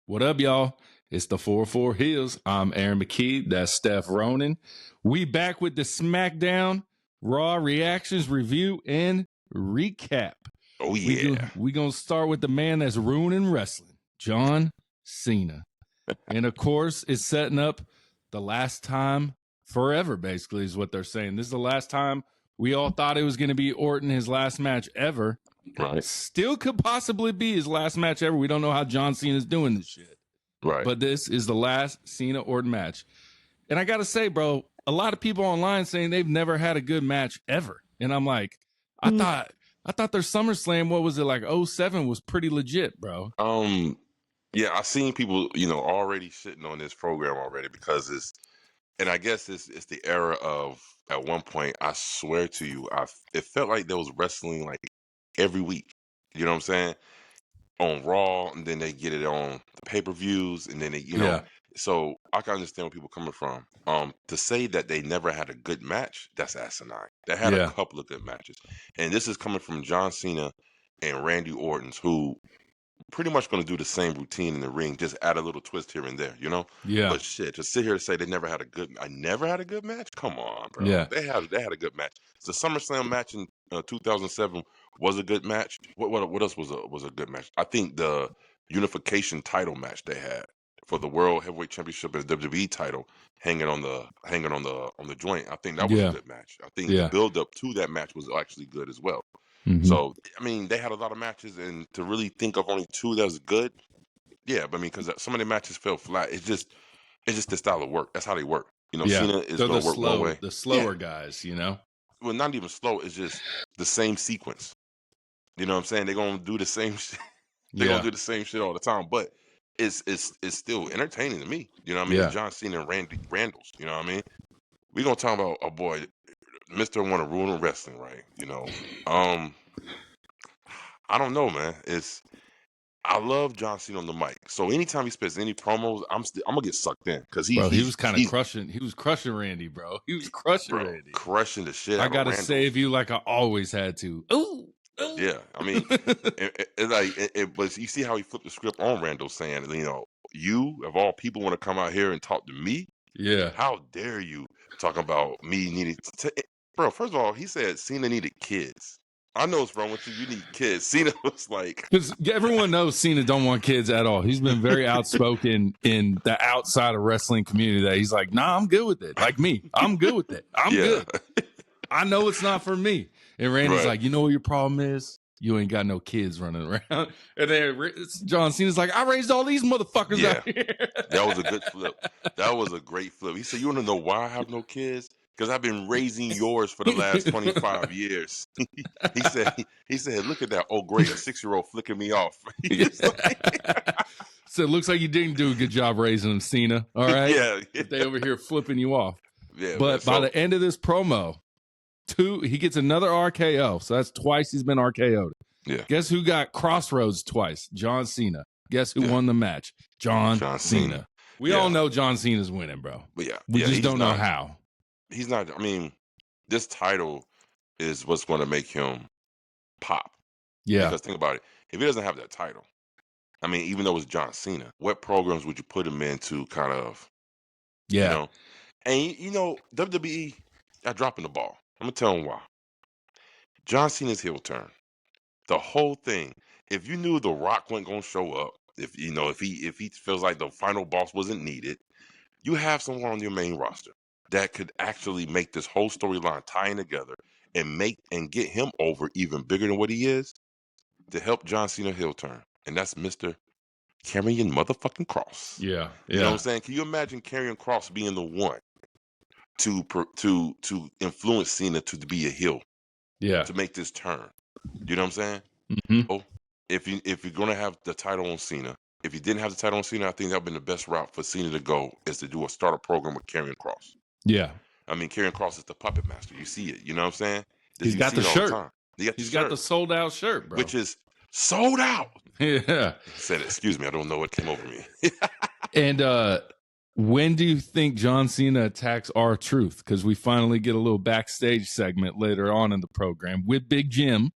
What up, y'all? It's the 4-4 HEELZ. I'm Aaron McKee. That's Steph Ronan. We back with the SmackDown Raw reactions, review, and recap. Oh, yeah. We gonna start with the man that's ruining wrestling, John Cena. And, of course, it's setting up the last time forever, basically, is what they're saying. This is the last time we all thought it was going to be Orton, his last match ever. Right. Still could possibly be his last match ever. We don't know how John Cena's doing this shit. Right. But this is the last Cena-Orton match. And I got to say, bro, a lot of people online saying they've never had a good match ever. And I'm like, I thought their SummerSlam, what was it, like 07 was pretty legit, bro. Yeah, I've seen people, already sitting on this program already because and I guess it's the era of, at one point, I swear to you, it felt like there was wrestling like every week. You know what I'm saying? On Raw, and then they get it on the pay-per-views, and then they, so I can understand where people are coming from. To say that they never had a good match, that's asinine. They had a couple of good matches. And this is coming from John Cena and Randy Orton, who pretty much going to do the same routine in the ring, just add a little twist here and there, Yeah. But shit, to sit here and say they never had a good match? Come on, bro. Yeah. They had a good match. The SummerSlam match in 2007 was a good match. What else was a good match? I think the unification title match they had for the World Heavyweight Championship and the WWE title hanging on the joint. I think that was a good match. I think the build up to that match was actually good as well. Mm-hmm. So, I mean, they had a lot of matches, and to really think of only two that was good, but I mean, because some of the matches fell flat. It's just the style of work. That's how they work. Cena is going to work one way. The slower guys, Well, not even slow. It's just the same sequence. You know what I'm saying? They're going to do the same shit. They're going to do the same shit all the time, but it's still entertaining to me. You know what I mean? Yeah. John Cena and Randy Randall's. You know what I mean? We're going to talk about a boy, Mr. Want to ruin wrestling, right? I don't know, man. I love John Cena on the mic. So anytime he spits any promos, I'm gonna get sucked in because he was kind of crushing. He was crushing Randy, bro. He was crushing Randy, crushing the shit. I gotta save you like I always had to. Ooh. Yeah, I mean, but you see how he flipped the script on Randall, saying, you of all people want to come out here and talk to me? Yeah. How dare you talk about me needing bro? First of all, he said Cena needed kids. I know what's wrong with you. You need kids. Cena was like, because everyone knows Cena don't want kids at all. He's been very outspoken in the outside of wrestling community that he's like, nah, I'm good with it. Like me, I'm good with it. I'm good. I know it's not for me. And Randy's like, you know what your problem is? You ain't got no kids running around. And then John Cena's like, I raised all these motherfuckers out here. That was a good flip. That was a great flip. He said, you want to know why I have no kids? Because I've been raising yours for the last 25 years. he said, look at that. Oh, great. A 6-year-old flicking me off. So it looks like you didn't do a good job raising them, Cena. All right. Yeah. They over here flipping you off. Yeah. But by the end of this promo, he gets another RKO. So that's twice he's been RKO'd. Yeah. Guess who got Crossroads twice? John Cena. Guess who won the match? John Cena. We all know John Cena's winning, bro. But we just don't know how. He's not. I mean, this title is what's going to make him pop. Yeah. Because think about it. If he doesn't have that title, I mean, even though it's John Cena, what programs would you put him in to kind of, And, WWE are dropping the ball. I'm going to tell him why. John Cena's heel turn. The whole thing. If you knew The Rock wasn't going to show up, if he feels like the final boss wasn't needed, you have someone on your main roster that could actually make this whole storyline tying together and get him over even bigger than what he is to help John Cena heel turn. And that's Mr. Karrion motherfucking Kross. Yeah. You know what I'm saying? Can you imagine Karrion Kross being the one to influence Cena to be a heel? Yeah. To make this turn. You know what I'm saying? Mm-hmm. So if you're going to have the title on Cena, if you didn't have the title on Cena, I think that would have been the best route for Cena to go is to do a starter program with Karrion Kross. Yeah. I mean, Karrion Kross is the puppet master. You see it. You know what I'm saying? He's got the shirt. He's got the sold out shirt, bro. Which is sold out. Yeah. Said, excuse me, I don't know what came over me. And when do you think John Cena attacks R-Truth? Because we finally get a little backstage segment later on in the program with Big Jim.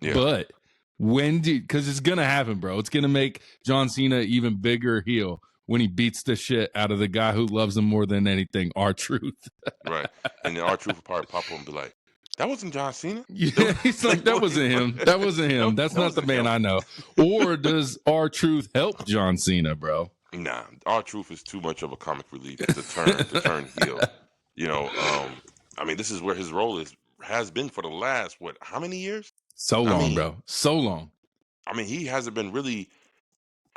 Yeah. But Because it's going to happen, bro. It's going to make John Cena even bigger heel when he beats the shit out of the guy who loves him more than anything, R-Truth. Right. And then R-Truth will probably pop up and be like, that wasn't John Cena? Yeah, he's like, that wasn't him. That wasn't him. That's not the man I know. Or does R-Truth help John Cena, bro? Nah, R-Truth is too much of a comic relief to turn heel. You know, I mean, this is where his role has been for the last, how many years? So long, bro. So long. I mean, he hasn't been really.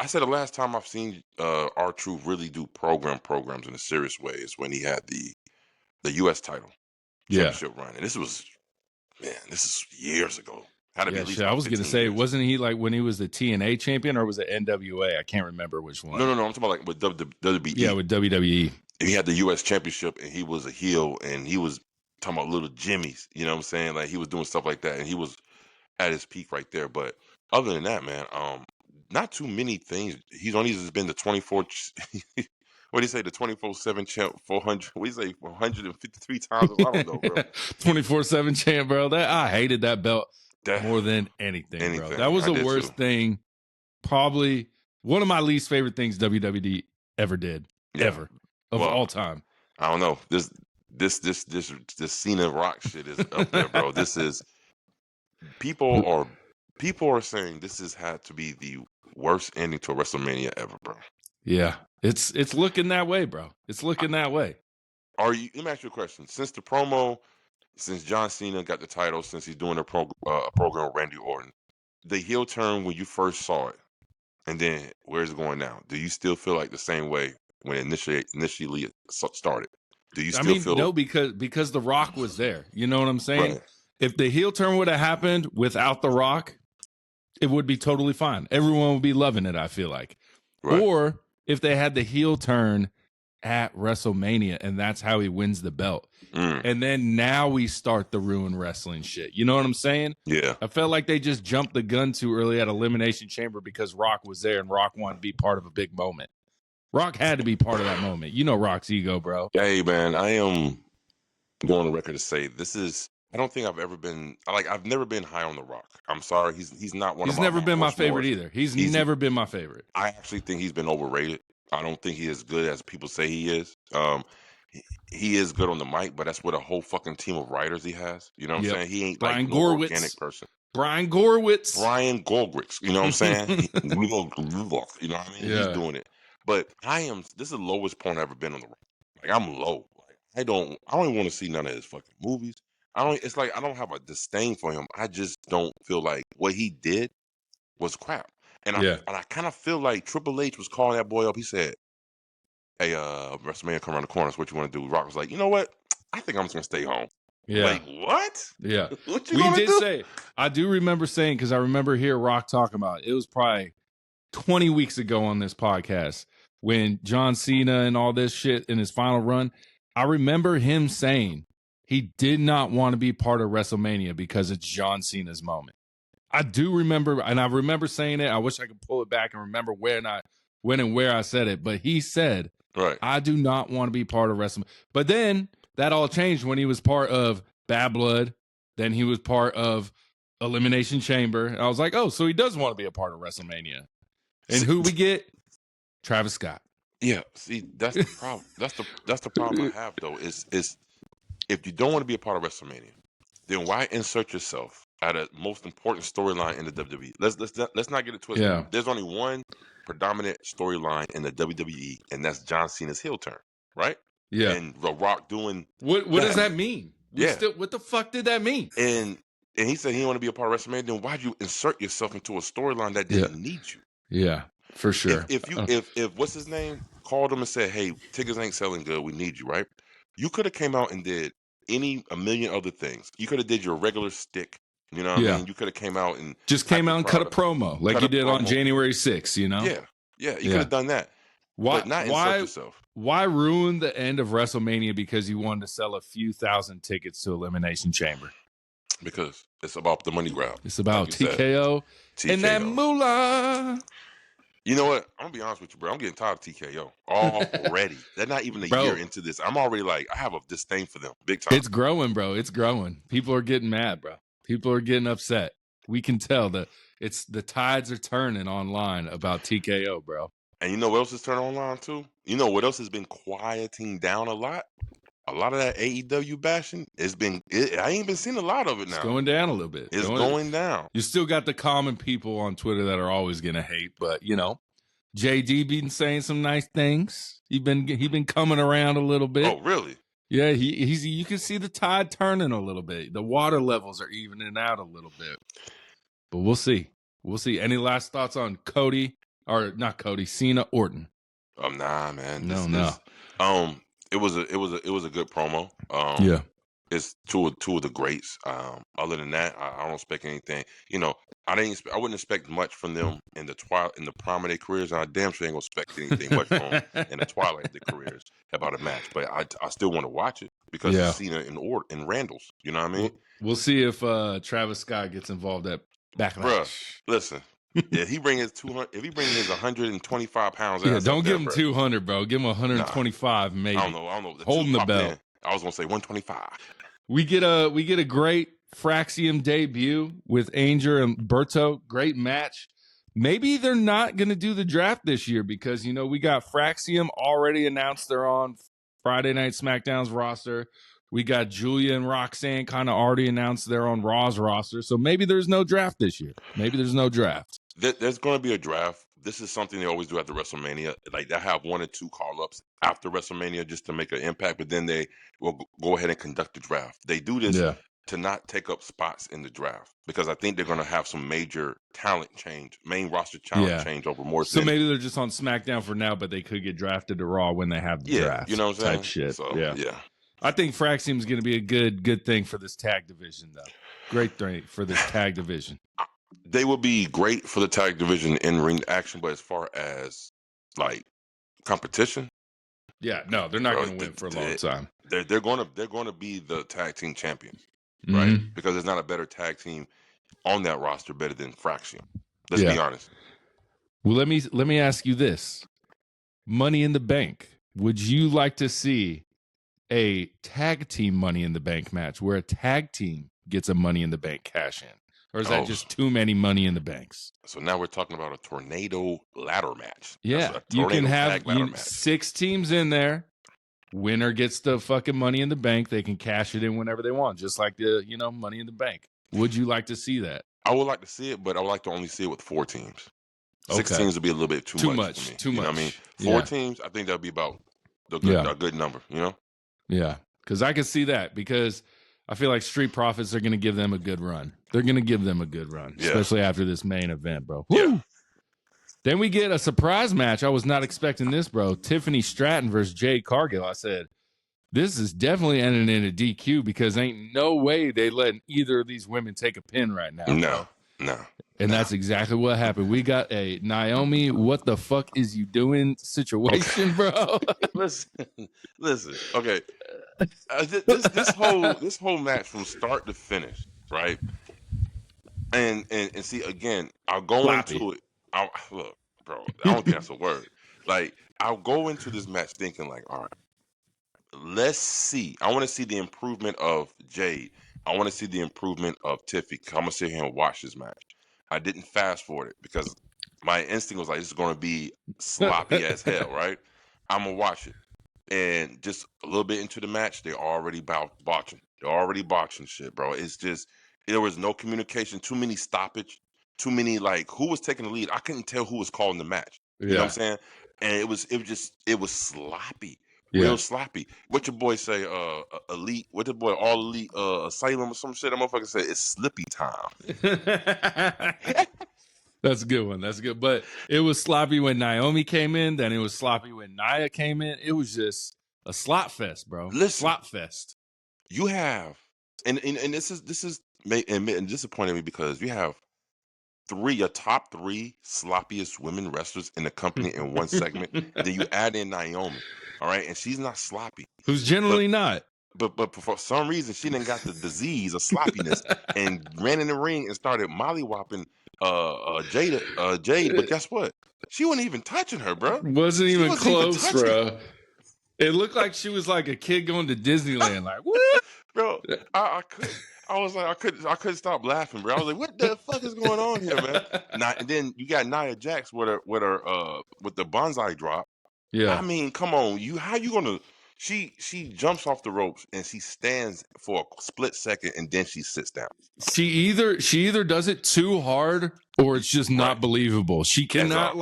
I said the last time I've seen R-Truth really do programs in a serious way is when he had the U.S. title championship run, and this is years ago. Had to be at least I was going to say, years. Wasn't he like when he was the TNA champion, or was it NWA? I can't remember which one. No. I'm talking about like with WWE. Yeah, with WWE. And he had the U.S. championship, and he was a heel, and he was talking about little Jimmys. You know what I'm saying? Like he was doing stuff like that, and he was at his peak right there. But other than that, man, not too many things. He's only just been the 24. What do you say? The 24/7 champ, 400. What do you say? 453 times. I don't know, bro. 24/7 champ, bro. I hated that belt more than anything, bro. That was the worst thing. Probably one of my least favorite things WWE ever did, ever of all time. I don't know. This Cena Rock shit is up there, bro. This is people are saying this has had to be the worst ending to a WrestleMania ever, bro. Yeah, it's looking that way, bro. It's looking that way. Let me ask you a question. Since John Cena got the title, since he's doing a program with Randy Orton, the heel turn when you first saw it, and then where's it going now? Do you still feel like the same way when it initially started? Do you still feel? No, because The Rock was there. You know what I'm saying? Right. If the heel turn would have happened without The Rock, it would be totally fine. Everyone would be loving it, I feel like. Right. Or if they had the heel turn at WrestleMania and that's how he wins the belt. And then now we start the ruin wrestling shit. You know what I'm saying? Yeah. I felt like they just jumped the gun too early at Elimination Chamber because Rock was there and Rock wanted to be part of a big moment. Rock had to be part of that moment. You know Rock's ego, bro. Hey, man, I am going on record to say I don't think I've ever been I've never been high on The Rock. I'm sorry, he's not one. He's never been my favorite either. He's never been my favorite. I actually think he's been overrated. I don't think he's as good as people say he is. He is good on the mic, but that's what a whole fucking team of writers he has. You know what I'm saying? He ain't like no organic person. Brian Gorwitz. You know what I'm saying? You know what I mean? Yeah. He's doing it. But this is the lowest point I've ever been on The Rock. Like I'm low. Like I don't even want to see none of his fucking movies. It's like I don't have a disdain for him. I just don't feel like what he did was crap. And I kind of feel like Triple H was calling that boy up. He said, "Hey, WrestleMania come around the corner. So what you want to do?" Rock was like, "You know what? I think I'm just gonna stay home." Yeah. Like what? Yeah. What you gonna do? Say. I do remember saying because I remember hearing Rock talk about it. It was probably 20 weeks ago on this podcast when John Cena and all this shit in his final run. I remember him saying he did not want to be part of WrestleMania because it's John Cena's moment. I do remember, and I remember saying it. I wish I could pull it back and remember when and where I said it. But he said, right, I do not want to be part of WrestleMania. But then that all changed when he was part of Bad Blood. Then he was part of Elimination Chamber. And I was like, oh, so he does want to be a part of WrestleMania. And who we get? Travis Scott. Yeah, see, that's the problem. That's the problem I have though. Is if you don't want to be a part of WrestleMania, then why insert yourself at a most important storyline in the WWE? Let's not get it twisted. Yeah. There's only one predominant storyline in the WWE, and that's John Cena's heel turn, right? Yeah. And The Rock doing what does that mean? What the fuck did that mean? And he said he didn't want to be a part of WrestleMania. Then why'd you insert yourself into a storyline that didn't need you? Yeah, for sure. If what's his name called him and said, "Hey, tickets ain't selling good. We need you," right? You could have came out and did a million other things. You could have did your regular stick. You know what I mean? You could have came out and cut a promo like you did on January 6th, you know? Yeah. You could have done that. But not insert yourself. Why ruin the end of WrestleMania because you wanted to sell a few thousand tickets to Elimination Chamber? Because it's about the money grab. It's about TKO and that moolah. You know what? I'm gonna be honest with you, bro. I'm getting tired of TKO already. They're not even a year into this. I'm already like, I have a disdain for them, big time. It's growing, bro. It's growing. People are getting mad, bro. People are getting upset. We can tell that It's the tides are turning online about TKO, bro. And you know what else is turning online too? You know what else has been quieting down a lot? A lot of that AEW bashing has been. I ain't been seeing a lot of it now. It's going down a little bit. It's going down. You still got the common people on Twitter that are always gonna hate, but you know, JD been saying some nice things. He been coming around a little bit. Oh, really? Yeah, he's. You can see the tide turning a little bit. The water levels are evening out a little bit. But we'll see. We'll see. Any last thoughts on Cena Orton? Nah, man. No. It was a good promo. Yeah. It's two of the greats. Other than that, I don't expect anything. You know, I wouldn't expect much from them in the prime of their careers, and I damn sure ain't gonna expect anything much from them in the twilight of their careers about a match. But I still want to watch it because it's Cena and Randall's. You know what I mean? We'll see if Travis Scott gets involved at Backlash. Bruh, listen. If he bring his 125 pounds, don't give him 200, bro. Give him 125, maybe. I don't know. Holding the belt. I was gonna say 125. We get a great Fraxium debut with Angel and Berto. Great match. Maybe they're not gonna do the draft this year because you know we got Fraxium already announced they're on Friday Night SmackDown's roster. We got Julia and Roxanne kind of already announced they're on Raw's roster. So maybe there's no draft this year. Maybe there's no draft. There's going to be a draft. This is something they always do after WrestleMania. Like they have 1 or 2 call-ups after WrestleMania just to make an impact, but then they will go ahead and conduct the draft. They do this to not take up spots in the draft because I think they're going to have some major talent change, main roster talent change over more. So maybe they're just on SmackDown for now, but they could get drafted to Raw when they have the draft. You know what I'm saying? Type shit. So, yeah. I think Fraxium is going to be a good thing for this tag division, though. Great thing for this tag division. They will be great for the tag division in ring action, but as far as like competition, they're not going to win for a long time. They're going to be the tag team champions, right? Because there's not a better tag team on that roster better than Fraxium. Let's be honest. Well, let me ask you this: Money in the Bank. Would you like to see a tag team Money in the Bank match where a tag team gets a Money in the Bank cash in? Or is that just too many Money in the Banks? So now we're talking about a tornado ladder match. Yeah, you can have 6 teams in there. Winner gets the fucking Money in the Bank. They can cash it in whenever they want, just like the Money in the Bank. Would you like to see that? I would like to see it, but I would like to only see it with 4 teams. 6 teams would be a little bit too much for me. Too much. You know what I mean? 4 teams, I think that would be about a good number, you know? Yeah, because I can see that because I feel like Street Profits are going to give them a good run. They're going to give them a good run, especially after this main event, bro. Yeah. Woo! Then we get a surprise match. I was not expecting this, bro. Tiffany Stratton versus Jade Cargill. I said, this is definitely ending in a DQ because ain't no way they letting either of these women take a pin right now. No. And that's exactly what happened. We got a Naomi, what the fuck is you doing situation, bro? Listen. Okay. This whole match from start to finish, right? And see again, I'll go into it. Look, bro, I don't think that's a word. Like I'll go into this match thinking like, all right, let's see. I want to see the improvement of Jade. I want to see the improvement of Tiffy. I'm gonna sit here and watch this match. I didn't fast forward it because my instinct was like, this is gonna be sloppy as hell, right? I'm gonna watch it. And just a little bit into the match, they're already botching. They're already botching shit, bro. It's just there was no communication, too many stoppage, too many like who was taking the lead. I couldn't tell who was calling the match. You know what I'm saying? And it was sloppy. Real sloppy. What your boy say, elite, what the boy, all elite asylum or some shit, that motherfucker said it's slippy time. That's a good one. That's good. But it was sloppy when Naomi came in. Then it was sloppy when Nia came in. It was just a slot fest, bro. Listen, slot fest. You have, and this is disappointing me because you have your top 3 sloppiest women wrestlers in the company in one segment. And then you add in Naomi, all right, and she's not sloppy. Who's generally not. But for some reason she didn't got the disease of sloppiness and ran in the ring and started mollywopping Jade. But guess what? She wasn't even touching her, bro. Wasn't even close, bro. It looked like she was like a kid going to Disneyland, like what? Bro, I was like, I couldn't stop laughing, bro. I was like, what the fuck is going on here, man? And then you got Nia Jax with the bonsai drop. Yeah. I mean, come on, how you gonna? She jumps off the ropes and she stands for a split second and then she sits down. She either does it too hard or it's just not believable. She cannot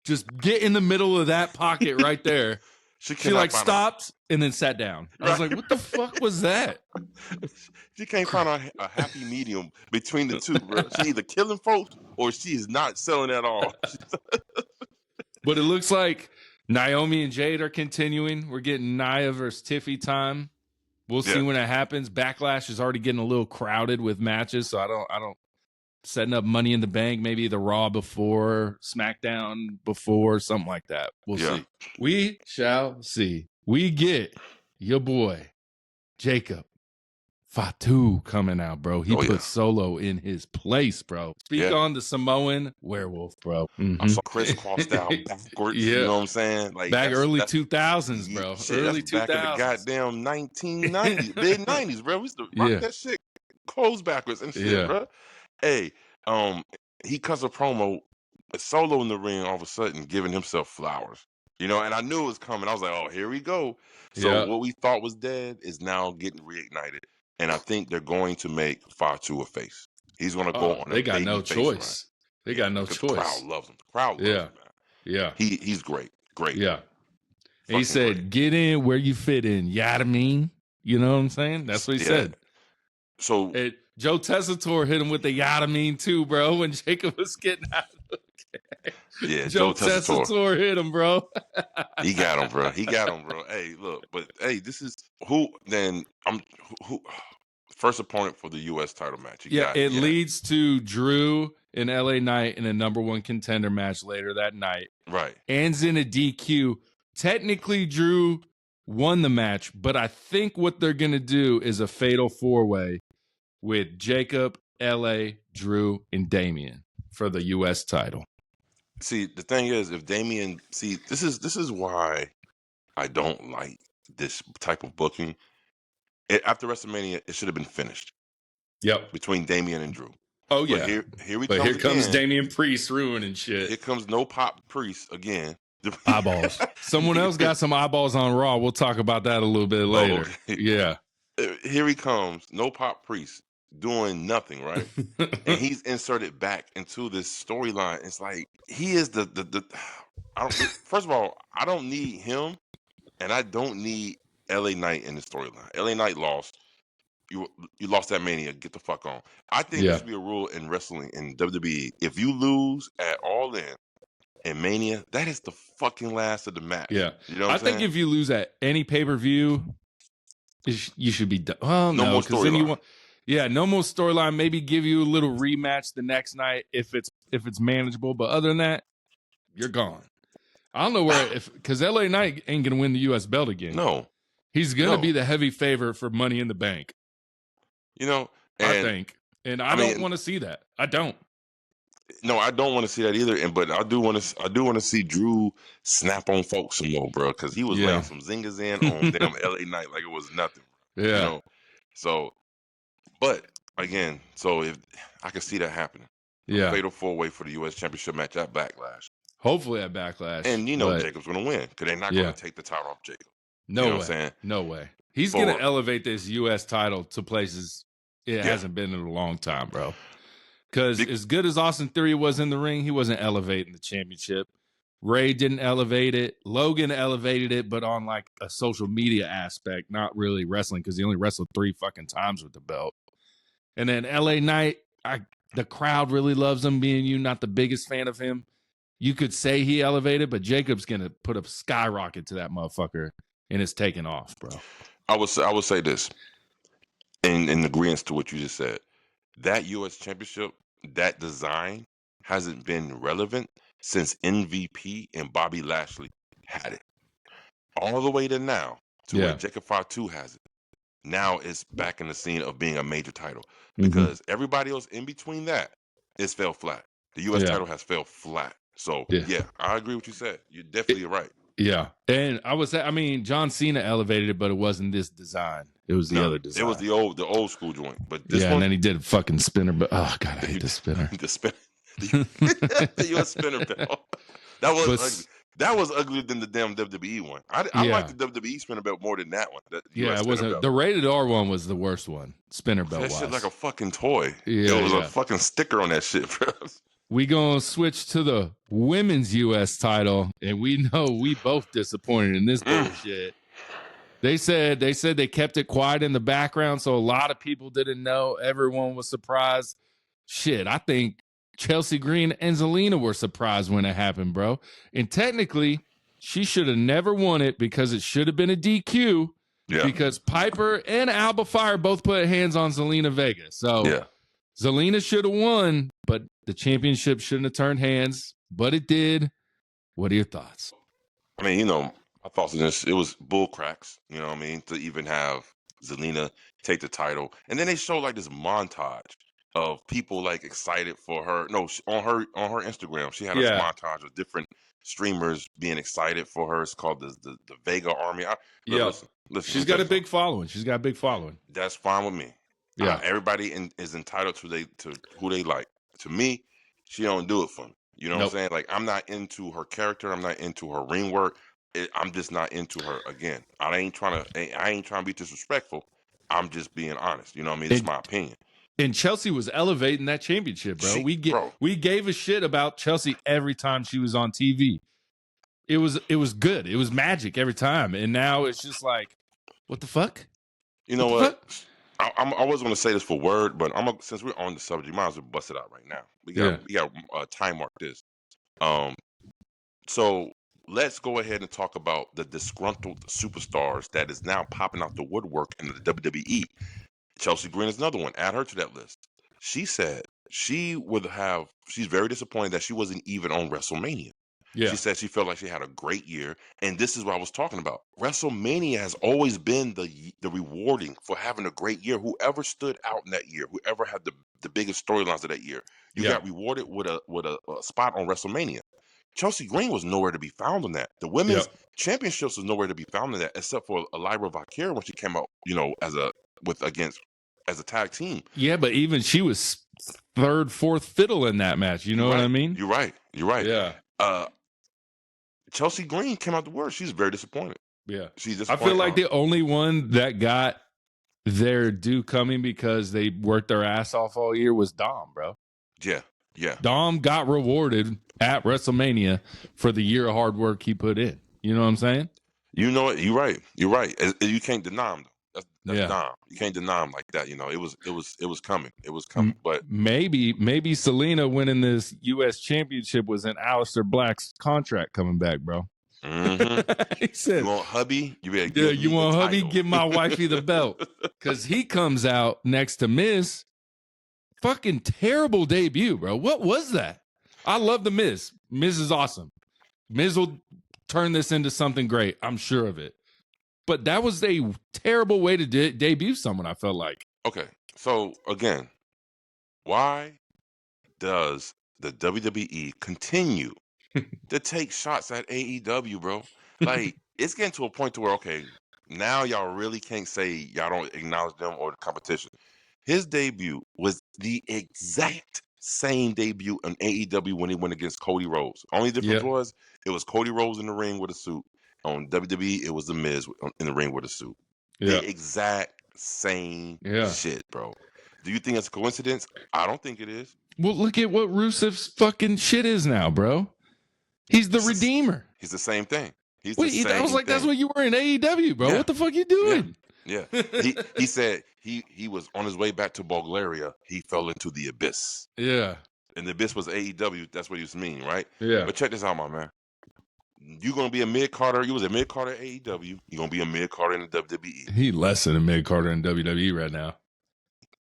just get in the middle of that pocket right there. She like stopped and then sat down. I was like, what the fuck was that? She can't find a happy medium between the two, bro. She either killing folks or she is not selling at all. But it looks like Naomi and Jade are continuing. We're getting Nia versus Tiffy time. We'll see when it happens. Backlash is already getting a little crowded with matches, so I don't setting up Money in the Bank, maybe the Raw before, SmackDown before, something like that. We'll see. We shall see. We get your boy Jacob Fatu coming out, bro. He put Solo in his place, bro. Speak on the Samoan werewolf, bro. I saw crisscrossed out backwards. You know what I'm saying? Like back early 2000s, bro. Early 2000s. Back in the goddamn 1990s, mid 90s, bro. We used to rock that shit clothes backwards and shit, bro. Hey, he cuts a promo, Solo in the ring, all of a sudden giving himself flowers. You know, and I knew it was coming. I was like, oh, here we go. So what we thought was dead is now getting reignited. And I think they're going to make Fatu a face. He's going to go on. They got no choice. They got no choice. The crowd loves him. The crowd loves him, man. Yeah. He's great. Great. Yeah. And he said, get in where you fit in. You know what I mean? You know what I'm saying? That's what he said. So Joe Tessitore hit him with the yada mean too, bro, when Jacob was getting out of the game. Yeah, Joe Tessitore hit him, bro. He got him, bro. Hey, look, but hey, this is who first opponent for the U.S. title match. It leads to Drew and LA Knight in a number one contender match later that night. Right. Ends in a DQ. Technically, Drew won the match, but I think what they're going to do is a fatal four-way with Jacob, LA, Drew, and Damian for the U.S. title. See, the thing is, if Damian, this is why I don't like this type of booking. After WrestleMania, it should have been finished. Yep. Between Damian and Drew. Oh, yeah. But here comes Damian Priest ruining shit. Here comes no pop Priest again. Eyeballs. Someone else got some eyeballs on Raw. We'll talk about that a little bit later. Okay. Yeah. Here he comes. No pop Priest doing nothing, right? And he's inserted back into this storyline. It's like he is first of all, I don't need him, and I don't need LA Knight in the storyline. LA Knight lost. You lost that Mania. Get the fuck on. I think there should be a rule in wrestling in WWE. If you lose at All In Mania, that is the fucking last of the match. Yeah. You know what I'm saying? If you lose at any pay-per-view, you should be done. Well, no more storyline. No more storyline. Maybe give you a little rematch the next night if it's manageable. But other than that, you're gone. I don't know because LA Knight ain't gonna win the U.S. belt again. No, he's gonna be the heavy favorite for Money in the Bank. You know, I think, and I don't want to see that. I don't. No, I don't want to see that either. But I do want to see Drew snap on folks some more, bro, because he was laying some zingers in on damn LA Knight like it was nothing. Yeah. You know? So, but again, if I can see that happening. Yeah. Fatal four-way for the U.S. Championship match at Backlash. Hopefully at Backlash. And Jacob's going to win because they're not going to take the title off Jacob. No way. What I'm saying? No way. He's going to elevate this U.S. title to places it hasn't been in a long time, bro. Because as good as Austin Theory was in the ring, he wasn't elevating the championship. Ray didn't elevate it. Logan elevated it, but on like a social media aspect, not really wrestling because he only wrestled 3 fucking times with the belt. And then LA Knight, the crowd really loves him, being you not the biggest fan of him. You could say he elevated, but Jacob's going to put a skyrocket to that motherfucker, and it's taking off, bro. I would say this, in agreement to what you just said. That U.S. Championship, that design hasn't been relevant since MVP and Bobby Lashley had it. All the way to now, to where Jacob Fatu has it. Now it's back in the scene of being a major title. Because everybody else in between that, it's fell flat. The U.S. title has fell flat. So, I agree with what you said. You're definitely right. Yeah. And John Cena elevated it, but it wasn't this design. It was the other design. It was the old school joint. But this one, and then he did fucking spinner. But oh god, I hate the spinner. The spinner. The US spinner belt. That was ugly. That was uglier than the damn WWE one. I like the WWE spinner belt more than that one. It wasn't. The rated R one was the worst one. Spinner belt. That shit like a fucking toy. Yeah, it was a fucking sticker on that shit, bro. We gonna switch to the women's US title, and we know we both disappointed in this bullshit. They said they kept it quiet in the background, so a lot of people didn't know. Everyone was surprised. Shit, I think Chelsea Green and Zelina were surprised when it happened, bro. And technically, she should have never won it because it should have been a DQ. Yeah. Because Piper and Alba Fire both put hands on Zelina Vega. So Zelina should have won, but the championship shouldn't have turned hands, but it did. What are your thoughts? I mean, my thoughts on this, it was bull cracks, you know what I mean, to even have Zelina take the title. And then they showed like this montage of people like excited for her. No, on her Instagram, she had a montage of different streamers being excited for her. It's called the Vega Army. Listen, she's got a big following. She's got a big following. That's fine with me. Yeah, everybody is entitled to who they like. To me, she don't do it for me. You know what I'm saying? Like, I'm not into her character. I'm not into her ring work. I'm just not into her. Again, I ain't trying to be disrespectful. I'm just being honest. You know what I mean? It's my opinion. And Chelsea was elevating that championship, bro. We gave a shit about Chelsea every time she was on TV. It was good. It was magic every time. And now it's just like, what the fuck? You know what? I wasn't going to say this for word, but since we're on the subject, might as well bust it out right now. We got time mark this. So let's go ahead and talk about the disgruntled superstars that is now popping out the woodwork in the WWE. Chelsea Green is another one. Add her to that list. She said she's very disappointed that she wasn't even on WrestleMania. Yeah. She said she felt like she had a great year. And this is what I was talking about. WrestleMania has always been the rewarding for having a great year. Whoever stood out in that year, whoever had the biggest storylines of that year, you got rewarded with a spot on WrestleMania. Chelsea Green was nowhere to be found in that. The women's championships was nowhere to be found in that, except for Lyra Valkyria when she came out, as a tag team. Yeah, but even she was third, fourth fiddle in that match. You know what I mean? You're right. Yeah. Chelsea Green came out the word. She's very disappointed. Yeah. She's disappointed. I feel like the only one that got their due coming because they worked their ass off all year was Dom, bro. Yeah. Dom got rewarded at WrestleMania for the year of hard work he put in. You know what I'm saying? You know it. You're right. You can't deny him, though. That's Dom. You can't deny him like that. It was coming. It was coming. But maybe Selena winning this U.S. championship was in Aleister Black's contract coming back, bro. Mm-hmm. He said, "You want hubby? You better you want hubby? Give my wifey the belt." Because he comes out next to Miz. Fucking terrible debut, bro. What was that? I love the Miz. Miz is awesome. Miz will turn this into something great. I'm sure of it. But that was a terrible way to debut someone, I felt like. Okay, so again, why does the WWE continue to take shots at AEW, bro? Like, it's getting to a point to where, okay, now y'all really can't say y'all don't acknowledge them or the competition. His debut was the exact same debut in AEW when he went against Cody Rhodes. Only difference was it was Cody Rhodes in the ring with a suit. On WWE, it was The Miz in the ring with a suit. Yeah. The exact same shit, bro. Do you think it's a coincidence? I don't think it is. Well, look at what Rusev's fucking shit is now, bro. He's the Redeemer. He's the same thing. I was like, that's what you were in AEW, bro. Yeah. What the fuck you doing? Yeah. He said he was on his way back to Bulgaria. He fell into the abyss. Yeah. And the abyss was AEW. That's what he was meaning, right? Yeah. But check this out, my man. You're going to be a mid-carder. You was a mid-carder at AEW. You're going to be a mid-carder in the WWE. He less than a mid-carder in WWE right now.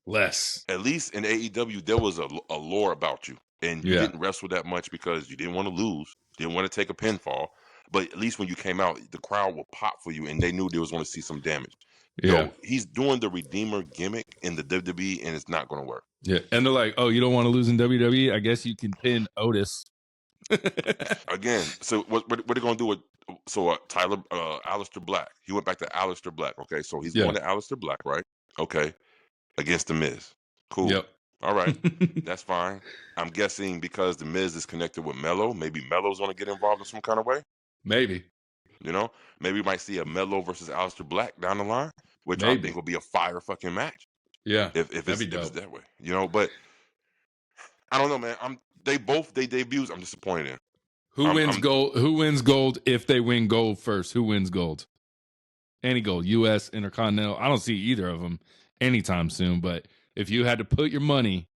Less. At least in AEW, there was a lore about you. And you didn't wrestle that much because you didn't want to lose. Didn't want to take a pinfall. But at least when you came out, the crowd would pop for you, and they knew they was going to see some damage. Yeah. So he's doing the Redeemer gimmick in the WWE, and it's not going to work. Yeah. And they're like, oh, you don't want to lose in WWE? I guess you can pin Otis. Again, so what are they going to do with Aleister Black. He went back to Aleister Black. Okay, so he's going to Aleister Black, right? Okay, against the Miz. Cool. Yep. All right, that's fine. I'm guessing because the Miz is connected with Melo, maybe Melo's going to get involved in some kind of way. Maybe. Maybe we might see a Melo versus Aleister Black down the line, which I think will be a fire fucking match. Yeah, if it's that way, But I don't know, man. They debuts. I'm disappointed in. Who wins gold? Who wins gold if they win gold first? Who wins gold? Any gold, U.S. Intercontinental. I don't see either of them anytime soon. But if you had to put your money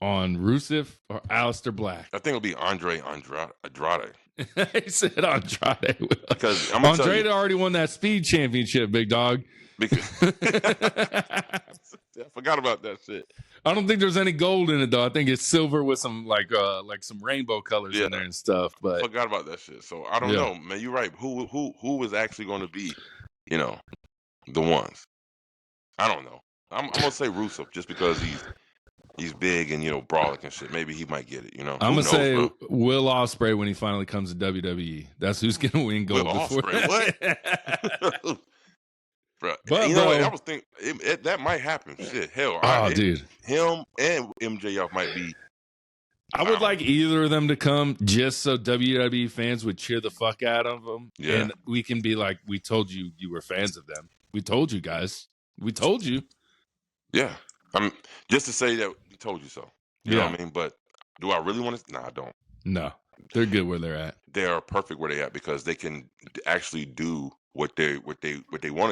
on Rusev or Aleister Black, I think it'll be Andrade. He said Andrade. Because Andrade already won that speed championship, big dog. Because I forgot about that shit. I don't think there's any gold in it though. I think it's silver with some like some rainbow colors in there and stuff. But I forgot about that shit. So I don't know, man. You're right. Who is actually going to be, the ones? I don't know. I'm gonna say Rusev just because he's big and brolic and shit. Maybe he might get it. I'm gonna say Will Ospreay when he finally comes to WWE. That's who's gonna win gold. Will before Ospreay, what? Bro, but I was thinking that might happen. Shit, hell, dude, him and MJF might be. I would like either of them to come just so WWE fans would cheer the fuck out of them, and we can be like, "We told you were fans of them. We told you guys. We told you." Yeah, just to say that we told you so. You know what I mean? But do I really want to? Nah, I don't. No, they're good where they're at. They are perfect where they're at because they can actually do what they want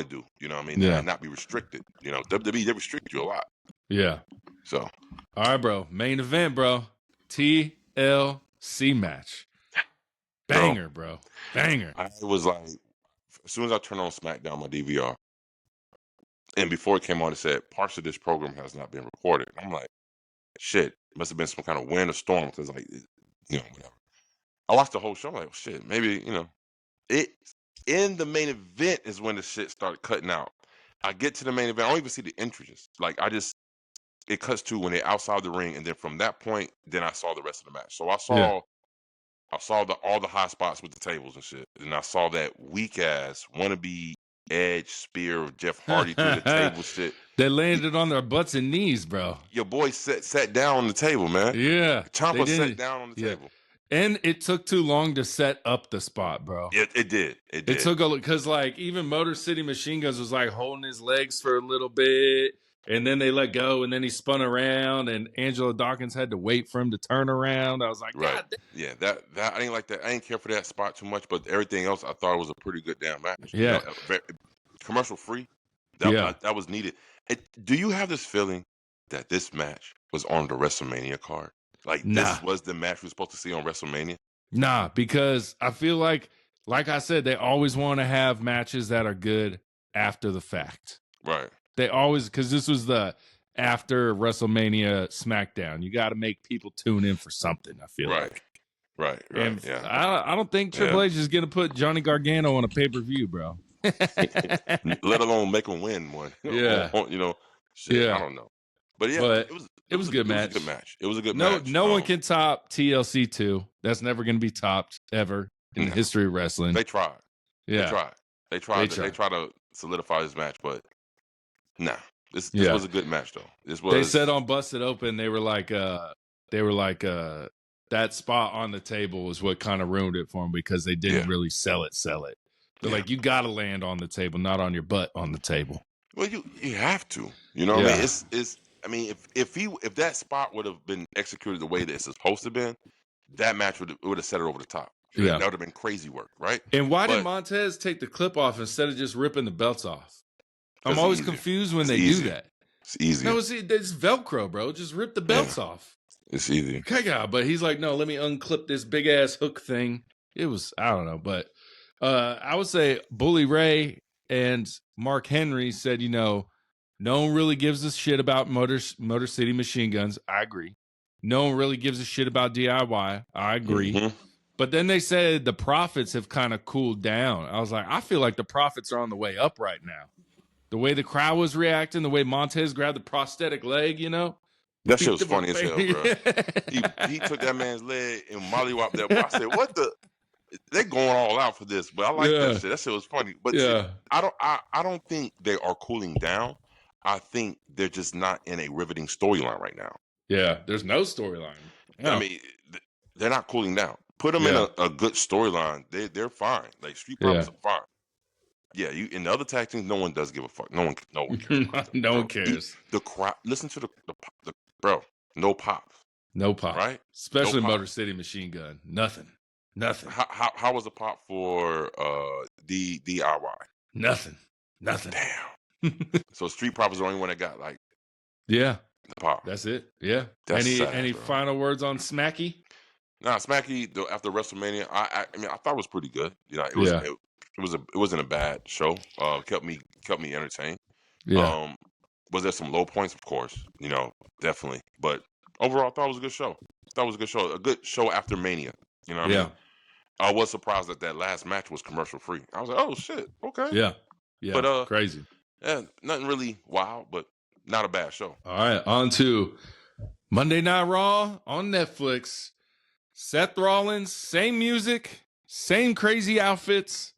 to do. You know what I mean? And not be restricted. WWE, they restrict you a lot. Yeah. So. All right, bro. Main event, bro. TLC match. Banger, bro. Banger. I was like, as soon as I turned on SmackDown, my DVR, and before it came on, it said parts of this program has not been recorded. I'm like, shit, it must have been some kind of wind or storm because, like, whatever. I watched the whole show. I'm like, shit, maybe it. In the main event is when the shit started cutting out. I get to the main event. I don't even see the entrances. Like, it cuts to when they're outside the ring, and then from that point, then I saw the rest of the match. So I saw all the high spots with the tables and shit, and I saw that weak ass wannabe Edge spear of Jeff Hardy through the table shit. They landed on their butts and knees, bro. Your boy sat down on the table, man. Yeah, Ciampa sat down on the table. And it took too long to set up the spot, bro. It did. It took because like even Motor City Machine Guns was like holding his legs for a little bit, and then they let go, and then he spun around, and Angelo Dawkins had to wait for him to turn around. I was like, right, yeah, that I didn't like that. I didn't care for that spot too much, but everything else I thought was a pretty good damn match. Yeah, commercial free. That was needed. Do you have this feeling that this match was on the WrestleMania card? Like, this was the match we were supposed to see on WrestleMania? Nah, because I feel like I said, they always want to have matches that are good after the fact. Right. They always, because this was the after WrestleMania SmackDown. You got to make people tune in for something, I feel like. Right. And I don't think Triple H is going to put Johnny Gargano on a pay-per-view, bro. Let alone make him win one. Yeah. Shit, I don't know. But it was a good match. It was a good match. No one can top TLC 2. That's never going to be topped ever in the history of wrestling. They tried. Yeah. They tried to solidify this match, but nah. This was a good match though. They said on Busted Open, they were like that spot on the table was what kind of ruined it for them because they didn't really sell it. They're like, you got to land on the table, not on your butt on the table. Well, you have to. You know what I mean? I mean, if that spot would have been executed the way that it's supposed to have been, that match would have set it over the top. Yeah. That would have been crazy work, right? And why did Montez take the clip off instead of just ripping the belts off? I'm always confused when they do that. It's easy. No, it's Velcro, bro. Just rip the belts off. It's easy. Okay, God, but he's like, no, let me unclip this big ass hook thing. It was, I don't know, but I would say Bully Ray and Mark Henry said, no one really gives a shit about Motor City Machine Guns. I agree. No one really gives a shit about DIY. I agree. Mm-hmm. But then they said the profits have kind of cooled down. I was like, I feel like the profits are on the way up right now. The way the crowd was reacting, the way Montez grabbed the prosthetic leg, That shit was funny as hell, bro. He took that man's leg and mollywopped that boy. I said, what the? they're going all out for this, but I like that shit. That shit was funny. But see, I don't think they are cooling down. I think they're just not in a riveting storyline right now. Yeah, there's no storyline. No. I mean, they're not cooling down. Put them in a good storyline. They're fine. Like Street Profits are fine. Yeah, you in the other tag teams, no one does give a fuck. No one cares. No one cares. The crowd. Listen to the bro. No pop. No pop. Right. Especially Motor City Machine Gun. Nothing. How was the pop for DIY? Nothing. Damn. So Street Profits are the only one that got like. Yeah. The pop. That's it. Yeah. That's any final words on Smacky? Nah, Smacky after WrestleMania, I mean I thought it was pretty good. You know, it wasn't a bad show. Kept me entertained. Yeah. Was there some low points? Of course. You know, definitely. But overall, I thought it was a good show. A good show after Mania. You know what I mean? I was surprised that last match was commercial free. I was like, oh shit, okay. Yeah. But crazy. Yeah, nothing really wild, but not a bad show. All right, on to Monday Night Raw on Netflix. Seth Rollins, same music, same crazy outfits,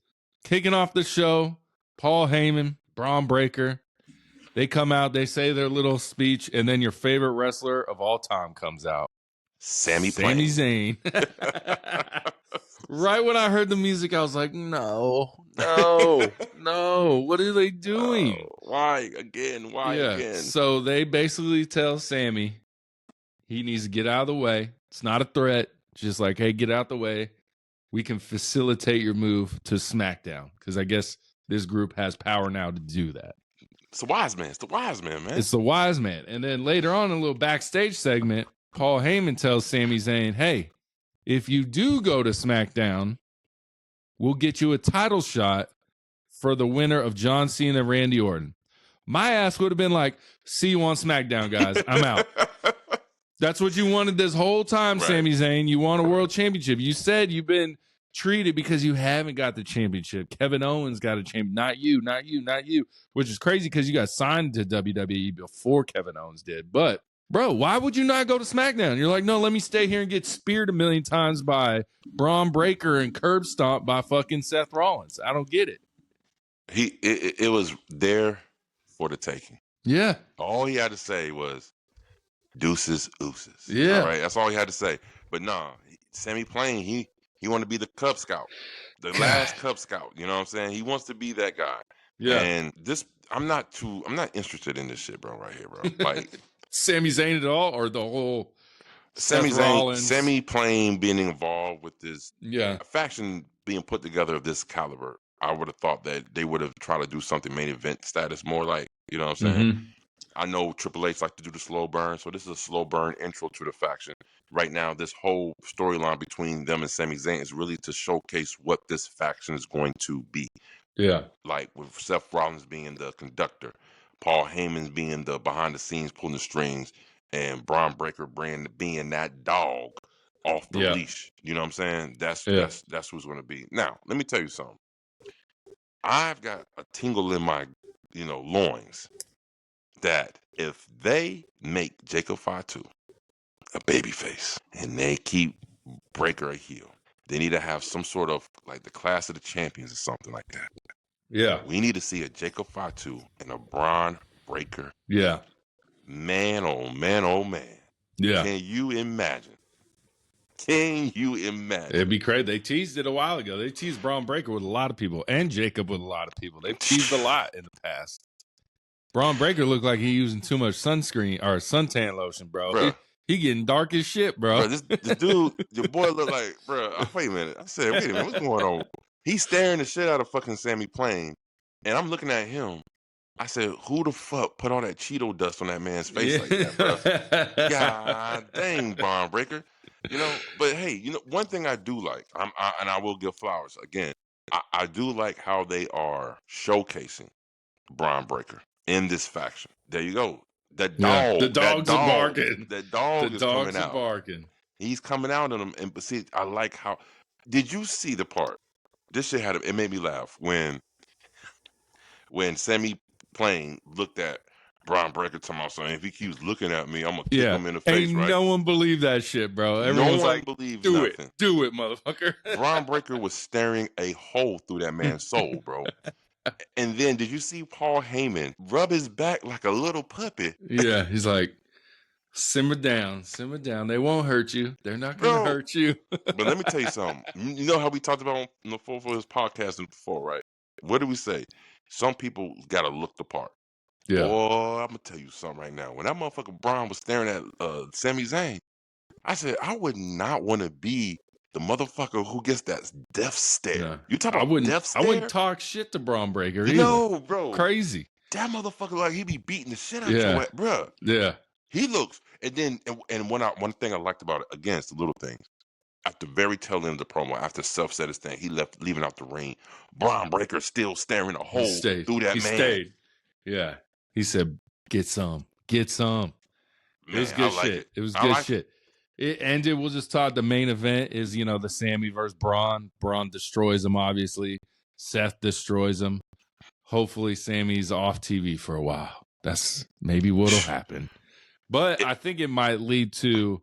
kicking off the show. Paul Heyman, Braun Breaker. They come out, they say their little speech, and then your favorite wrestler of all time comes out. Sami Zayn. Right when I heard the music, I was like, no. What are they doing? Why again? Why again? So they basically tell Sami he needs to get out of the way. It's not a threat. Just like, hey, get out the way. We can facilitate your move to SmackDown. Because I guess this group has power now to do that. It's the wise man. Man. It's the wise man. And then later on in a little backstage segment, Paul Heyman tells Sami Zayn, hey, if you do go to SmackDown, we'll get you a title shot for the winner of John Cena, Randy Orton. My ass would have been like, see you on SmackDown, guys. I'm out. That's what you wanted this whole time, right. Sami Zayn. You want a world championship. You said you've been treated because you haven't got the championship. Kevin Owens got a champion. Not you. Which is crazy because you got signed to WWE before Kevin Owens did. But, bro, why would you not go to SmackDown? You're like, no, let me stay here and get speared a million times by Braun Breaker and curb stomped by fucking Seth Rollins. I don't get it. It was there for the taking. Yeah. All he had to say was, deuces, ooses. Yeah. All right. That's all he had to say. But nah, Sami Zayn, he wanted to be the Cub Scout, the last Cub Scout. You know what I'm saying? He wants to be that guy. Yeah. And I'm not interested in this shit, bro, right here, bro. Like Sami Zayn at all, or the whole Sami Zayn, Sami Zayn being involved with this faction being put together of this caliber. I would have thought that they would have tried to do something main event status, more like, you know what I'm saying? Mm-hmm. I know Triple H like to do the slow burn, so this is a slow burn intro to the faction. Right now, this whole storyline between them and Sami Zayn is really to showcase what this faction is going to be. Yeah. Like with Seth Rollins being the conductor, Paul Heyman being the behind the scenes pulling the strings, and Braun Breaker being that dog off the leash. You know what I'm saying? That's who's going to be. Now, let me tell you something. I've got a tingle in my, loins that if they make Jacob Fatu a babyface and they keep Breaker a heel, they need to have some sort of like the Clash of the Champions or something like that. Yeah. We need to see a Jacob Fatu and a Braun Breaker. Yeah. Man, oh man, oh man. Yeah. Can you imagine? It'd be crazy. They teased it a while ago. They teased Braun Breaker with a lot of people and Jacob with a lot of people. They've teased a lot in the past. Braun Breaker looked like he using too much sunscreen or suntan lotion, bro. He getting dark as shit, bro. This dude, your boy look like, bro. Wait a minute. I said, wait a minute, what's going on? He's staring the shit out of fucking Sami Zayn, and I'm looking at him. I said, who the fuck put all that Cheeto dust on that man's face like that, bro? God dang, Braun Breaker. But hey, one thing I do like, and I will give flowers again. I do like how they are showcasing Braun Breaker in this faction. There you go. The dogs are barking. The dog is coming out. Barking. He's coming out on them. And see, I like how. Did you see the part? This shit it made me laugh when Sami Zayn looked at Braun Breaker talking about something. If he keeps looking at me, I'm gonna kick him in the face. Ain't Right? no one believed that shit, bro. Everyone's like, believes do nothing. do it, motherfucker. Braun Breaker was staring a hole through that man's soul, bro. And then did you see Paul Heyman rub his back like a little puppy? Yeah, he's like, simmer down. They won't hurt you. They're not gonna hurt you. But let me tell you something. You know how we talked about on the Full Force podcast before, right? What did we say? Some people gotta look the part. Yeah. Boy, I'm gonna tell you something right now. When that motherfucker Braun was staring at Sami Zayn, I said I would not want to be the motherfucker who gets that death stare. Yeah. You talk about death stare? I wouldn't talk shit to Braun Breaker either. No, bro. Crazy. That motherfucker like he be beating the shit out your ass, bro. Yeah. He looks, and then one thing I liked about it, again, it's the little things. At the very tail end of the promo, after Self said his thing, he left, leaving out the ring. Braun Breaker still staring a hole through that man. He stayed. Yeah. He said, get some. Man, it was good shit. It was good shit. It ended, we'll just talk, the main event is, the Sammy versus Braun. Braun destroys him, obviously. Seth destroys him. Hopefully, Sammy's off TV for a while. That's maybe what'll happen. But I think it might lead to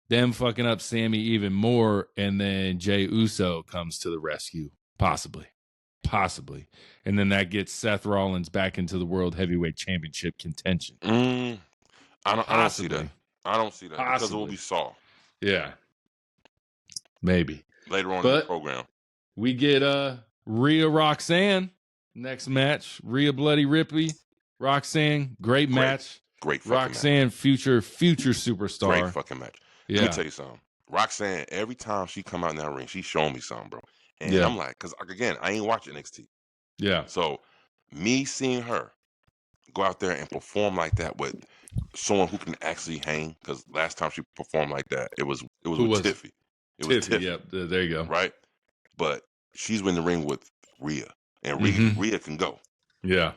them fucking up Sammy even more, and then Jey Uso comes to the rescue. Possibly. And then that gets Seth Rollins back into the World Heavyweight Championship contention. I don't see that. I don't see that. Because it will be Saw. Yeah. Maybe. Later on in the program. We get Rhea Roxanne next match. Rhea Bloody Ripley. Roxanne, great match. Great fucking Roxanne, match. future superstar. Great fucking match. Yeah. Let me tell you something. Roxanne, every time she come out in that ring, she's showing me something, bro. And I'm like, because again, I ain't watching NXT. Yeah. So me seeing her go out there and perform like that with someone who can actually hang, because last time she performed like that, it was with Tiffy. It was Tiffy. Yep. There you go. Right? But she's in the ring with Rhea, and Rhea can go. Yeah.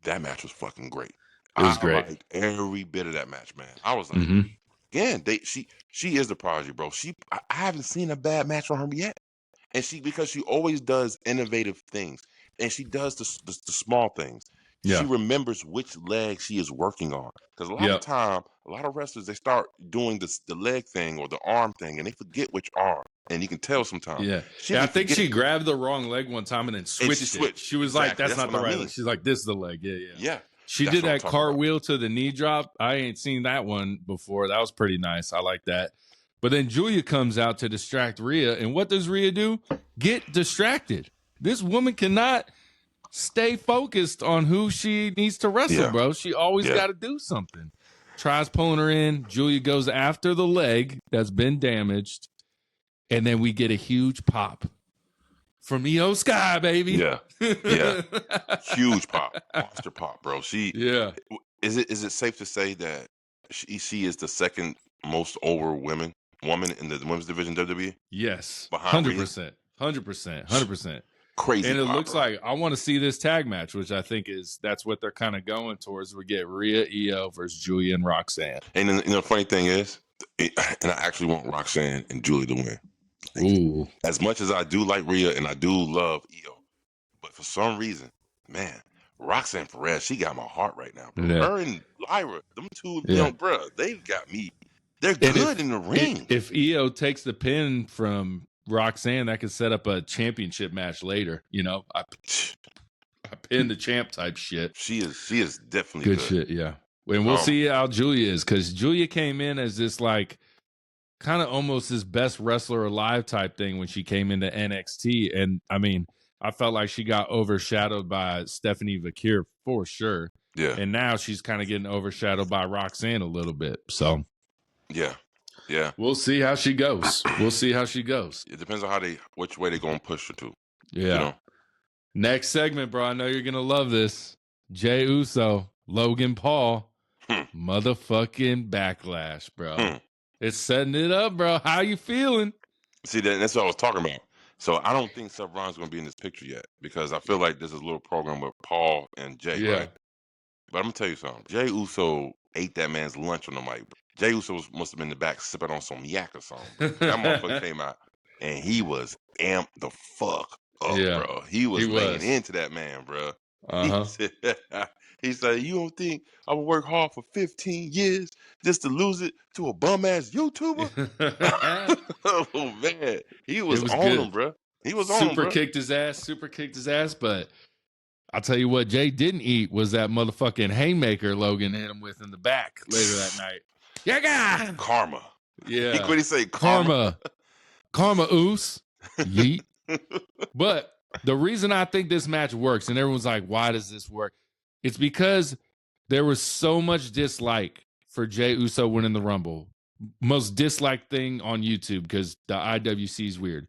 That match was fucking great. It was great. Liked every bit of that match, man. I was like, again, she is the prodigy, bro. I haven't seen a bad match from her yet, and because she always does innovative things, and she does the small things. Yeah. She remembers which leg she is working on, because a lot of time, a lot of wrestlers, they start doing the leg thing or the arm thing, and they forget which arm, and you can tell sometimes. Yeah, I think she grabbed the wrong leg one time and then switched it. She was like, "That's not the right leg." She's like, "This is the leg." Yeah. She did that cartwheel to the knee drop. I ain't seen that one before. That was pretty nice. I like that. But then Julia comes out to distract Rhea, and what does Rhea do? Get distracted. This woman cannot stay focused on who she needs to wrestle, bro. She always got to do something. Tries pulling her in. Julia goes after the leg that's been damaged. And then we get a huge pop from Io Sky, baby. Yeah. Huge pop. Monster pop, bro. Is it safe to say that she is the second most over woman in the women's division WWE? Yes. 100%. 100%. Crazy. And it looks like I want to see this tag match, which I think that's what they're kind of going towards. We get Rhea, Io versus Julia and Roxanne. And then, the funny thing is, and I actually want Roxanne and Julia to win. Ooh. As much as I do like Rhea and I do love Io, but for some reason, man, Roxanne Perez, she got my heart right now, bro. Her and Lyra, them two, bro, they've got me. They're good in the ring. If Io takes the pin from Roxanne, that could set up a championship match later. I pinned the champ type shit. She is definitely good shit. Yeah, and we'll see how Julia is, because Julia came in as this like kind of almost this best wrestler alive type thing when she came into NXT, and I mean, I felt like she got overshadowed by Stephanie Vakir for sure. Yeah, and now she's kind of getting overshadowed by Roxanne a little bit. So yeah. We'll see how she goes. It depends on which way they're going to push her to. Yeah. Next segment, bro. I know you're going to love this. Jey Uso, Logan Paul, motherfucking backlash, bro. It's setting it up, bro. How you feeling? See, that's what I was talking about. So I don't think Seth Rollins going to be in this picture yet, because I feel like this is a little program with Paul and Jey, right? But I'm going to tell you something. Jey Uso ate that man's lunch on the mic, bro. Jey Uso must have been in the back sipping on some yak or something. That motherfucker came out, and he was amped the fuck up, bro. He was laying into that man, bro. He said, "You don't think I would work hard for 15 years just to lose it to a bum ass YouTuber?" Oh man, he It was was on him, good. bro. He was on him, Super bro. kicked his ass, but I'll tell you what Jay didn't eat was that motherfucking haymaker Logan hit him with in the back later that night. Yeah. Karma. Yeah. He couldn't say karma. Karma oos. Yeet. But the reason I think this match works, and everyone's like, why does this work? It's because there was so much dislike for Jey Uso winning the Rumble. Most disliked thing on YouTube because the IWC is weird.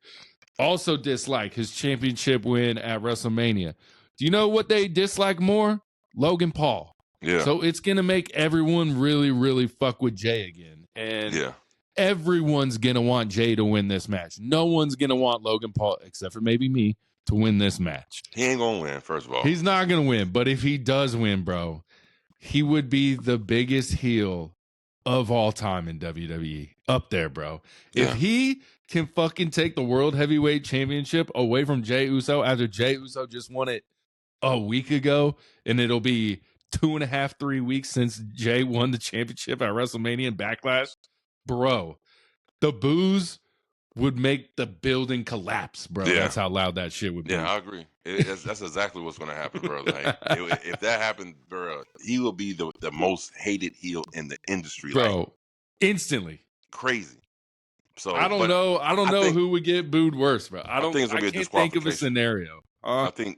Also dislike his championship win at WrestleMania. Do you know what they dislike more? Logan Paul. Yeah. So it's going to make everyone really, really fuck with Jay again. And everyone's going to want Jay to win this match. No one's going to want Logan Paul, except for maybe me, to win this match. He ain't going to win, first of all. He's not going to win. But if he does win, bro, he would be the biggest heel of all time in WWE. Up there, bro. Yeah. If he can fucking take the World Heavyweight Championship away from Jey Uso after Jey Uso just won it a week ago, and it'll be 2.5, 3 weeks since Jay won the championship at WrestleMania and Backlash, bro, the boos would make the building collapse, bro. Yeah. That's how loud that shit would be. Yeah, I agree. That's exactly what's going to happen, bro. Like, if that happened, bro, he will be the most hated heel in the industry, bro. Like, instantly. Crazy. So I don't know. I don't know who would get booed worse, bro. I think it's gonna be a can't think of a disqualification. scenario. I think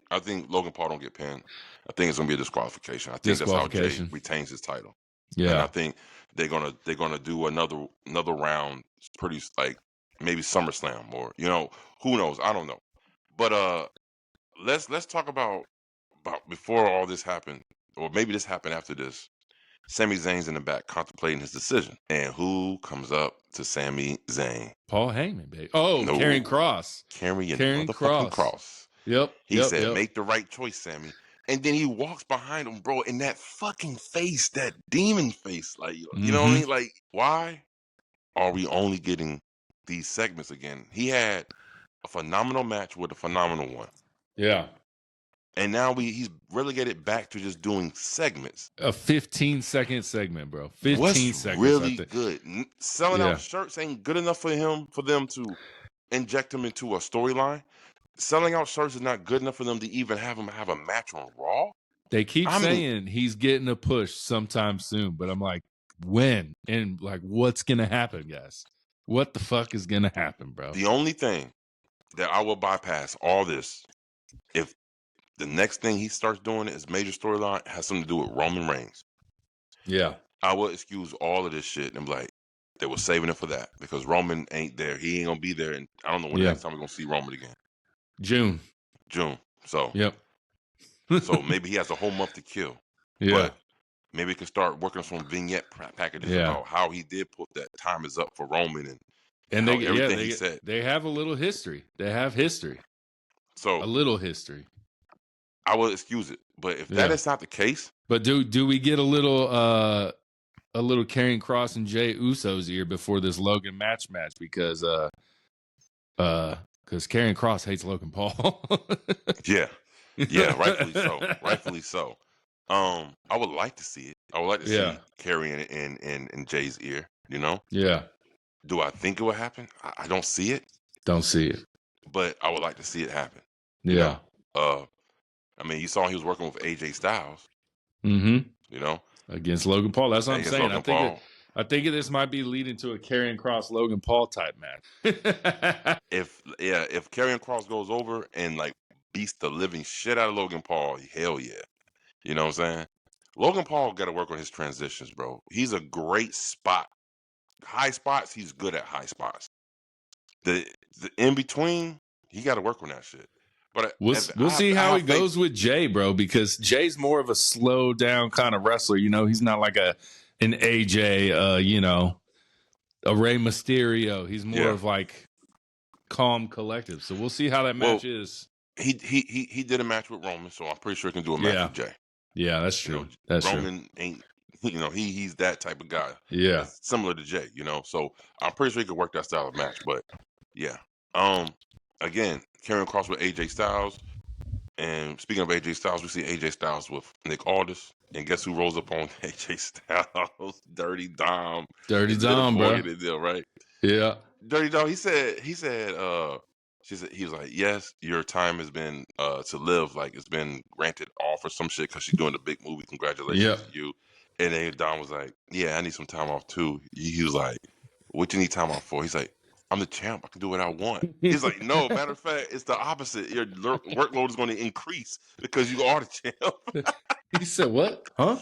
Logan Paul don't get pinned. I think it's gonna be a disqualification. I think that's how Jay retains his title. Yeah, and I think they're gonna do another round. Pretty like maybe SummerSlam or who knows. I don't know. But let's talk about before all this happened, or maybe this happened after this. Sami Zayn's in the back contemplating his decision, and who comes up to Sami Zayn? Paul Heyman, baby. Oh, no. Karrion Kross. Karrion Kross. Yep. He said, "Make the right choice, Sami." And then he walks behind him, bro, in that fucking face, that demon face. Like, you know what I mean? Like, why are we only getting these segments again? He had a phenomenal match with a phenomenal one. Yeah. And now he's relegated back to just doing segments. A 15-second segment, bro. 15 What's seconds. Really good. Selling out shirts ain't good enough for them to inject him into a storyline. Selling out shirts is not good enough for them to even have him have a match on Raw. They keep saying he's getting a push sometime soon, but I'm like, when? And like, what's gonna happen, guys? What the fuck is gonna happen, bro? The only thing that I will bypass all this, if the next thing he starts doing is major storyline, has something to do with Roman Reigns. Yeah. I will excuse all of this shit and be like, they were saving it for that because Roman ain't there. He ain't gonna be there, and I don't know when the next time we're gonna see Roman again. June. So yep. So maybe he has a whole month to kill. Yeah. But maybe he can start working on some vignette packages about how he did put that time is up for Roman and everything he said. They have a little history. They have history. So a little history. I will excuse it, but if that is not the case, but do we get a little Karrion Kross and Jey Uso's ear before this Logan match because Karrion Kross hates Logan Paul. yeah, rightfully so. I would like to see it. I would like to see Karrion in Jay's ear. Yeah. Do I think it will happen? I don't see it. Don't see it. But I would like to see it happen. Yeah. I mean, you saw he was working with AJ Styles. Against Logan Paul. That's what I'm saying. I think this might be leading to a Karrion Kross Logan Paul type match. if Karrion Kross goes over and like beats the living shit out of Logan Paul, hell yeah. You know what I'm saying? Logan Paul got to work on his transitions, bro. He's a great spot. High spots, he's good at high spots. The in between, he got to work on that shit. But we'll see how it goes with Jay, bro, because Jay's more of a slow down kind of wrestler. He's not like an AJ, a Rey Mysterio. He's more of like calm, collective. So we'll see how that match is. He did a match with Roman, so I'm pretty sure he can do a match with Jay. Yeah, that's true. Roman ain't, he's that type of guy. Yeah, similar to Jay. So I'm pretty sure he could work that style of match. But yeah, again, Karrion Kross with AJ Styles. And speaking of AJ Styles, we see AJ Styles with Nick Aldis. And guess who rolls up on AJ Styles? Dirty Dom. Dirty Instead of Dom, bro. Morgan and Deal, right? Yeah. Dirty Dom, he said, he was like, yes, your time has been to live, like it's been granted off or some shit because she's doing the big movie. Congratulations to you. And then Dom was like, yeah, I need some time off too. He was like, what you need time off for? He's like, I'm the champ. I can do what I want. He's like, no, matter of fact, it's the opposite. Your workload is going to increase because you are the champ. He said, what? Huh?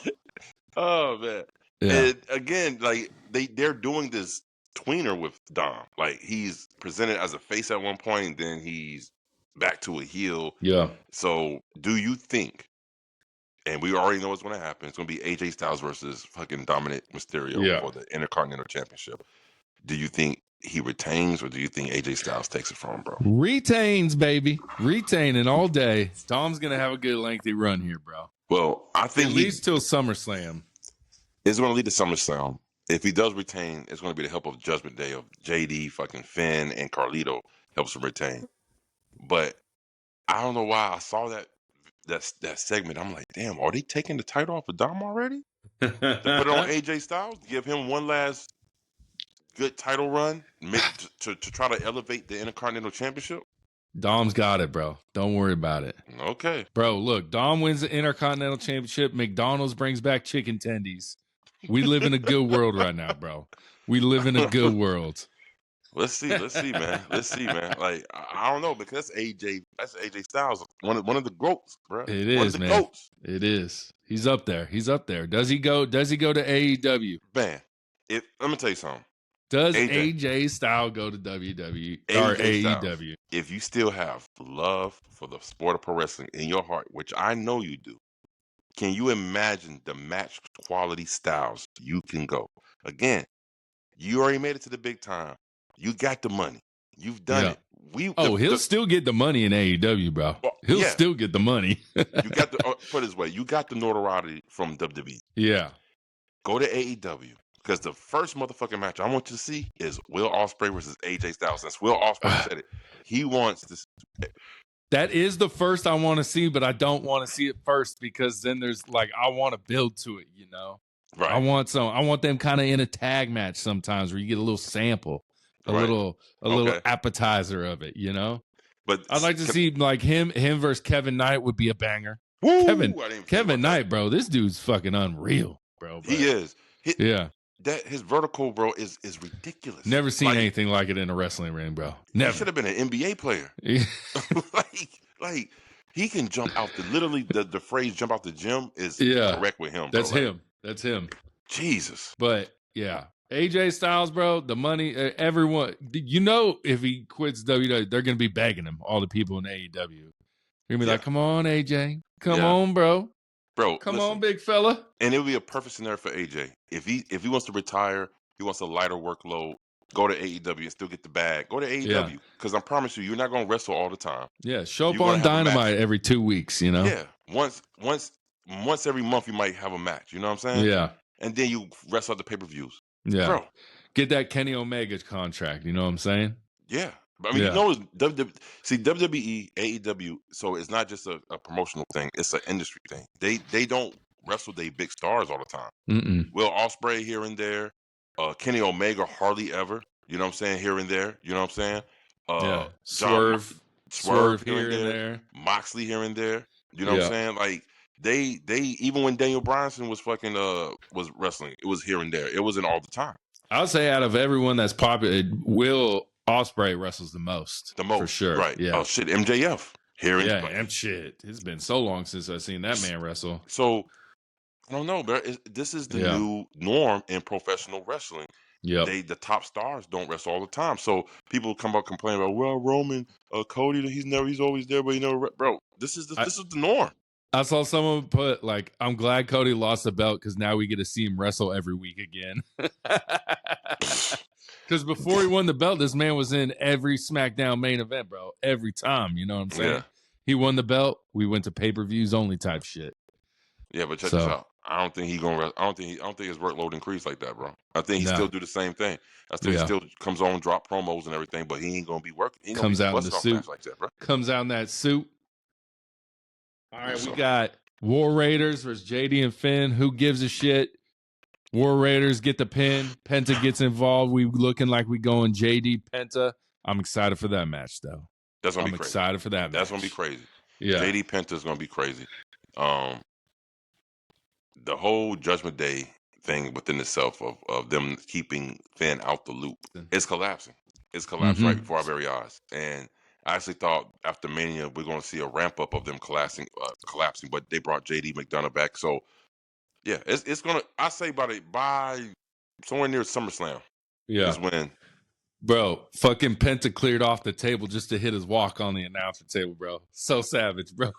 Oh, man. Yeah. And again, like they're doing this tweener with Dom. Like he's presented as a face at one point, then he's back to a heel. Yeah. So do you think, and we already know what's going to happen, it's going to be AJ Styles versus fucking Dominik Mysterio for the Intercontinental Championship. Do you think he retains, or do you think AJ Styles takes it from him, bro? Retains, baby. Retaining all day. Dom's going to have a good lengthy run here, bro. Well, I think at least till SummerSlam. It's going to lead to SummerSlam. If he does retain, it's going to be the help of Judgment Day of JD, fucking Finn, and Carlito helps him retain. But I don't know why I saw that segment. I'm like, damn, are they taking the title off of Dom already? To put it on AJ Styles, give him one last good title run to try to elevate the Intercontinental Championship? Dom's got it, bro. Don't worry about it. Okay. Bro, look, Dom wins the Intercontinental Championship. McDonald's brings back chicken tendies. We live in a good world right now, bro. We live in a good world. Let's see, man. Let's see, man. Like I don't know, because that's AJ Styles, one of the GOATs, bro. It is, man. GOATs. It is. He's up there. Does he go to AEW? Man, let me tell you something. Does AJ Styles go to WWE or AEW? If you still have love for the sport of pro wrestling in your heart, which I know you do, can you imagine the match quality styles you can go? Again, you already made it to the big time. You got the money. You've done it. He'll still get the money in AEW, bro. He'll still get the money. You got put it this way, you got the notoriety from WWE. Yeah. Go to AEW. Because the first motherfucking match I want you to see is Will Ospreay versus AJ Styles. Since Will Ospreay said it, he wants this. That is the first I want to see, but I don't want to see it first because then there's I want to build to it, you know? Right. I want them kind of in a tag match sometimes where you get a little sample, a little appetizer of it, you know? But I'd like to see him versus Kevin Knight would be a banger. Woo! Kevin Knight, bro, this dude's fucking unreal, bro. He is. Yeah. His vertical, bro, is ridiculous. Never seen anything like it in a wrestling ring, bro. Never. He should have been an NBA player. like he can jump out literally the phrase "jump out the gym" is correct with him. That's him. That's him. Jesus. But yeah, AJ Styles, bro, the money, everyone. You know, if he quits WWE, they're gonna be begging him. All the people in AEW, they're gonna be like, "Come on, AJ, come on, bro." Bro, come on, big fella. And it would be a perfect scenario for AJ. If he wants to retire, he wants a lighter workload, go to AEW and still get the bag. Go to AEW. Because I promise you're not going to wrestle all the time. Yeah, show up on Dynamite every 2 weeks, you know? Yeah. Once every month you might have a match. You know what I'm saying? Yeah. And then you wrestle at the pay-per-views. Yeah. Bro. Get that Kenny Omega contract. You know what I'm saying? Yeah. But I mean, you know, WWE, AEW, so it's not just a promotional thing. It's an industry thing. They don't wrestle their big stars all the time. Will Ospreay here and there. Kenny Omega hardly ever. You know what I'm saying? Here and there. You know what I'm saying? Swerve here and there. Moxley here and there. You know what I'm saying? Like they even when Daniel Bryanson was fucking was wrestling, it was here and there. It wasn't all the time. I would say out of everyone that's popular, Will Ospreay wrestles the most for sure. Right. Yeah. Oh shit, MJF. Shit. It's been so long since I've seen that man wrestle. So I don't know, bro. This is the new norm in professional wrestling. Yeah. The top stars don't wrestle all the time. So people come up complaining about, well, Roman, Cody, he's always there, but bro, this is the norm. I saw someone put I'm glad Cody lost the belt because now we get to see him wrestle every week again. Because before he won the belt, this man was in every SmackDown main event, bro. Every time, you know what I'm saying? Yeah. He won the belt. We went to pay-per-views only type shit. Yeah, but check this out. I don't think he's gonna. I don't think his workload increased like that, bro. I think he still do the same thing. He still comes on, drop promos and everything, but he ain't gonna be working. He comes out in the suit like that, bro. Comes out in that suit. All right, we got War Raiders versus JD and Finn. Who gives a shit? War Raiders get the pin. Penta gets involved. We looking like we going JD Penta. I'm excited for that match, though. That's gonna be crazy. Excited for that match. That's gonna be crazy. Yeah. JD Penta's gonna be crazy. The whole Judgment Day thing within itself of them keeping Finn out the loop is collapsing. It's collapsed right before our very eyes. And I actually thought after Mania we're going to see a ramp up of them collapsing, but they brought JD McDonough back. So yeah, it's gonna. I say by somewhere near SummerSlam. Yeah, is when. Bro, fucking Penta cleared off the table just to hit his walk on the announcer table, bro. So savage, bro.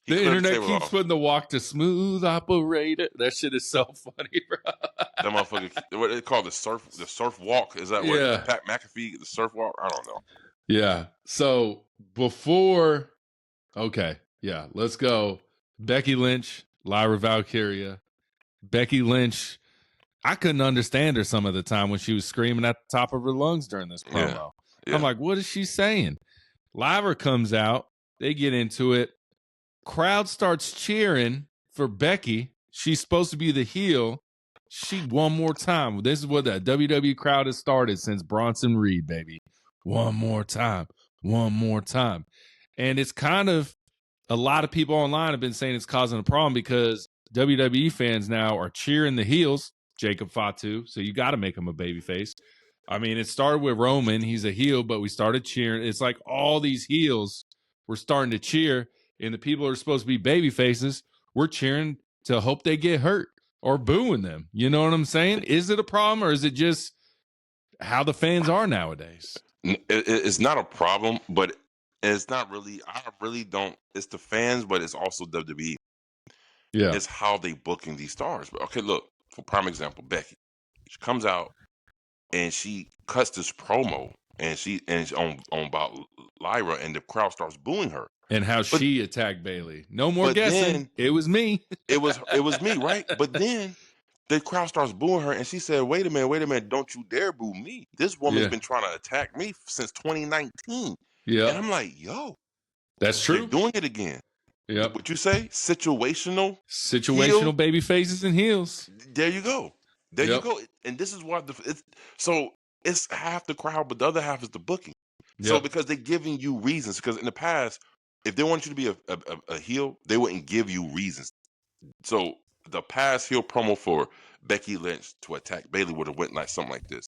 The internet keeps putting the walk to smooth operator. That shit is so funny, bro. That motherfucker, what they call the surf walk? Is that what Pat McAfee, the surf walk? I don't know. Yeah. So let's go. Becky Lynch, Lyra Valkyria. Becky Lynch, I couldn't understand her some of the time when she was screaming at the top of her lungs during this promo. Yeah. I'm like, what is she saying? Lyra comes out. They get into it. Crowd starts cheering for Becky. She's supposed to be the heel. She one more time. This is what the WWE crowd has started since Bronson Reed, baby. One more time. One more time. And it's kind of, a lot of people online have been saying it's causing a problem because WWE fans now are cheering the heels, Jacob Fatu, so you got to make him a babyface. I mean, it started with Roman. He's a heel, but we started cheering. It's like all these heels were starting to cheer, and the people who are supposed to be baby faces, we're cheering to hope they get hurt or booing them. You know what I'm saying? Is it a problem, or is it just how the fans are nowadays? It's not a problem, but it's not really. I really don't. It's the fans, but it's also WWE. Yeah, it's how they booking these stars. But okay, look, for prime example, Becky. She comes out and she cuts this promo, and she's on about Lyra, and the crowd starts booing her. And how she attacked Bayley. No more guessing. Then, it was me. it was me, right? But then the crowd starts booing her, and she said, wait a minute, don't you dare boo me. This woman's been trying to attack me since 2019. Yeah. And I'm like, yo. That's true. They're doing it again. Yeah. What you say? Situational baby faces and heels. There you go. There you go. And this is why it's half the crowd, but the other half is the booking. Yep. So because they're giving you reasons, because in the past, if they want you to be a heel, they wouldn't give you reasons. So the past heel promo for Becky Lynch to attack Bayley would have went like something like this.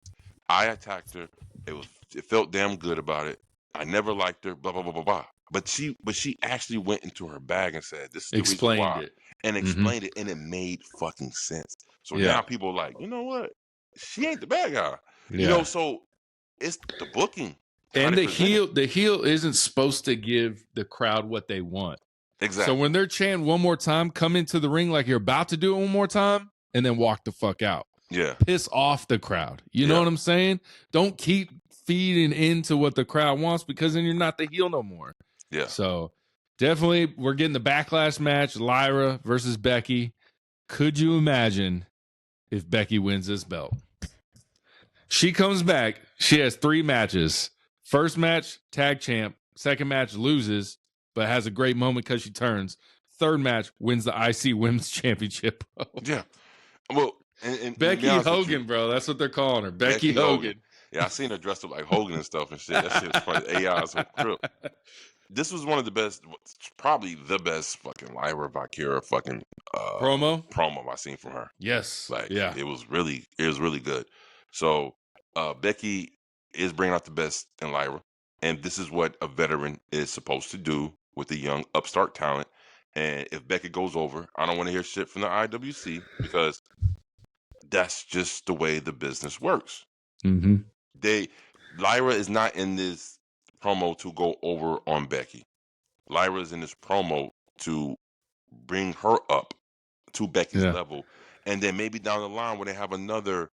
I attacked her. It felt damn good about it. I never liked her, blah, blah, blah, blah, blah. But she actually went into her bag and said, this is the reason why. And explained it, and it made fucking sense. So now people are like, you know what? She ain't the bad guy. Yeah. You know, so it's the booking. 100%. And the heel isn't supposed to give the crowd what they want. Exactly. So when they're chanting one more time, come into the ring like you're about to do it one more time, and then walk the fuck out. Yeah. Piss off the crowd. You know what I'm saying? Don't keep feeding into what the crowd wants, because then you're not the heel no more. Yeah. So definitely we're getting the backlash match, Lyra versus Becky. Could you imagine if Becky wins this belt? She comes back. She has 3 matches. First match, tag champ. Second match, loses, but has a great moment because she turns. Third match, wins the IC Women's Championship. Yeah. Well, and Becky Hogan, bro. That's what they're calling her. Becky Hogan. Yeah, I seen her dressed up like Hogan and stuff and shit. That shit was funny. AI is a crip. This was one of the best, probably the best fucking Lyra Valkyria fucking promo I seen from her. Yes. It was really good. So Becky is bringing out the best in Lyra, and this is what a veteran is supposed to do with a young upstart talent. And if Becky goes over, I don't want to hear shit from the IWC, because that's just the way the business works. Mm-hmm. Lyra is not in this promo to go over on Becky. Lyra is in this promo to bring her up to Becky's level, and then maybe down the line when they have another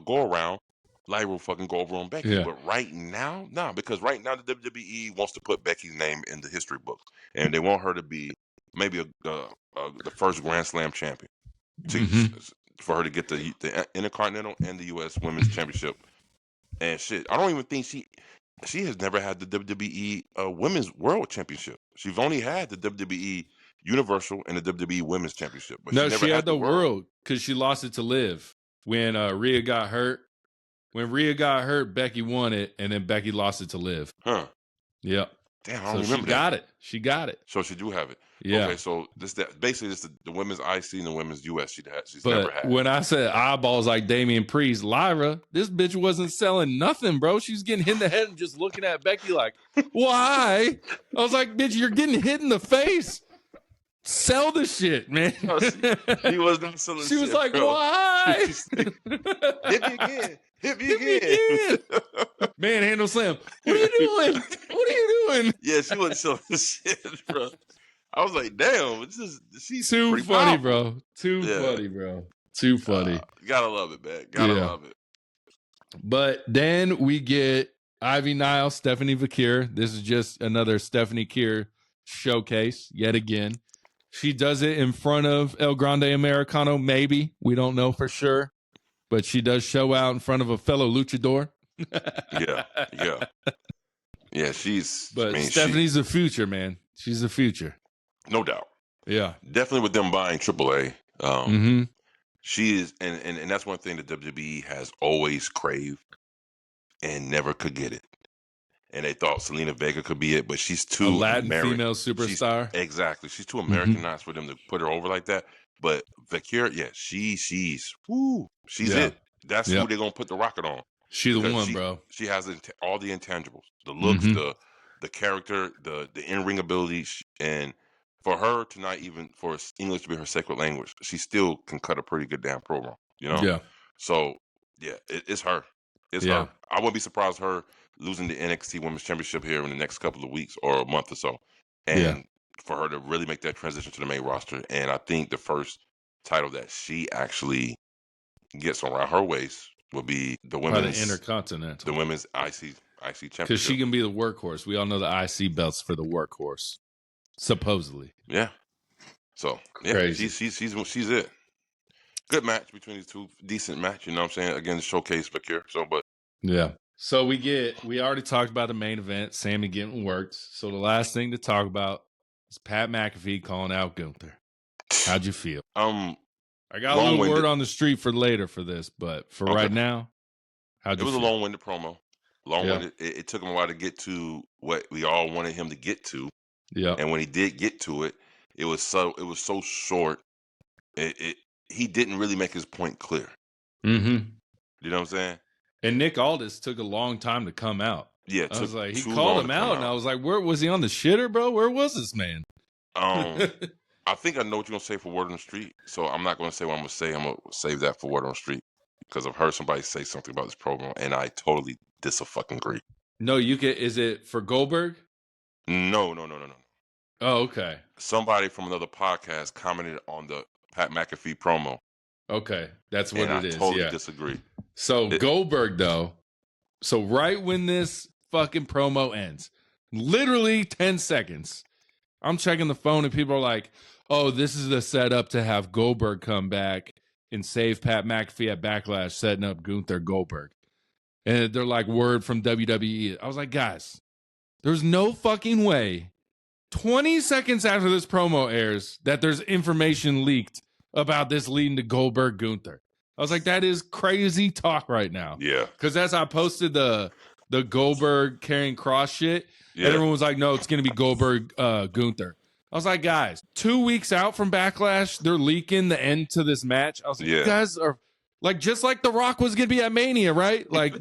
go around, Lyra will fucking go over on Becky. Yeah. But right now, nah, because right now the WWE wants to put Becky's name in the history books, and they want her to be maybe the first Grand Slam champion, for her to get the Intercontinental and the U.S. Women's Championship. And shit, I don't even think she has never had the WWE Women's World Championship. She's only had the WWE Universal and the WWE Women's Championship, but No, she never she had had the the world. world because she lost it to Liv when Rhea got hurt. When Rhea got hurt, Becky won it, and then Becky lost it to Liv. Huh. Yep. Damn, I don't remember that. Got it. She got it. So she do have it. Yeah. Okay, so basically this the women's IC and the women's US she's But never had. when I said eyeballs like Damian Priest, Lyra, this bitch wasn't selling nothing, bro. She's getting hit in the head and just looking at Becky like, why? I was like, bitch, you're getting hit in the face. Sell the shit, man. No, he was not selling She shit, was like, bro. why? Hit me again. Hit me again. Manhandle slam. What are you doing? What are you doing? Yeah, she wasn't selling shit, bro. I was like, damn, she's Too funny, powerful. bro. Too funny, bro. Too funny. Gotta love it, man. Gotta love it. But then we get Ivy Nile, Stephanie Vakir. This is just another Stephanie Kier showcase yet again. She does it in front of El Grande Americano, maybe. We don't know for sure. But she does show out in front of a fellow luchador. Yeah, she's... But Stephanie's the future, man. She's the future. No doubt. Yeah. Definitely with them buying AAA. She is... And that's one thing that WWE has always craved and never could get it. And they thought Selena Vega could be it, but she's too... A Latin female superstar. Exactly. She's too Americanized for them to put her over like that. But Vakir, yeah, she's it. That's who they're going to put the rocket on. She's the one, bro. She has all the intangibles, the looks, the character, the in-ring ability. And for her to not even, for English to be her second language, she still can cut a pretty good damn promo, you know? Yeah. So, yeah, it's her. It's her. I wouldn't be surprised her losing the NXT Women's Championship here in the next couple of weeks or a month or so. And for her to really make that transition to the main roster. And I think the first title that she actually gets around her waist will be the women's... the Intercontinental. The women's IC Championship. Because she can be the workhorse. We all know the IC belts for the workhorse. Supposedly. Yeah. So, yeah, crazy. She's it. Good match between these two. Decent match, you know what I'm saying? Again, showcase Vakir. So, but... Yeah. So we already talked about the main event, Sammy getting worked. So the last thing to talk about is Pat McAfee calling out Gunther. How'd you feel? I got a little word on the street for later for this, but for right now, how'd you feel? It was a long-winded promo. Long-winded. It took him a while to get to what we all wanted him to get to. Yeah. And when he did get to it, it was so short. He didn't really make his point clear. You know what I'm saying? And Nick Aldis took a long time to come out. Yeah, I was like, he called him out, and I was like, where was he on the shitter, bro? Where was this man? I think I know what you're gonna say for word on the street, so I'm not gonna say what I'm gonna say. I'm gonna save that for word on the street because I've heard somebody say something about this program, and I totally agree. No, you can. Is it for Goldberg? No. Oh, okay. Somebody from another podcast commented on the Pat McAfee promo. Okay, that's what it is. I totally disagree. So Goldberg, though, so right when this fucking promo ends, literally 10 seconds, I'm checking the phone and people are like, oh, this is the setup to have Goldberg come back and save Pat McAfee at Backlash, setting up Gunther Goldberg. And they're like, word from WWE. I was like, guys, there's no fucking way 20 seconds after this promo airs that there's information leaked about this leading to Goldberg Gunther. I was like, that is crazy talk right now. Yeah. Because as I posted the Goldberg Karrion Kross shit, everyone was like, no, it's going to be Goldberg Gunther. I was like, guys, 2 weeks out from Backlash, they're leaking the end to this match. I was like, you guys are like, just like The Rock was going to be at Mania, right? Like,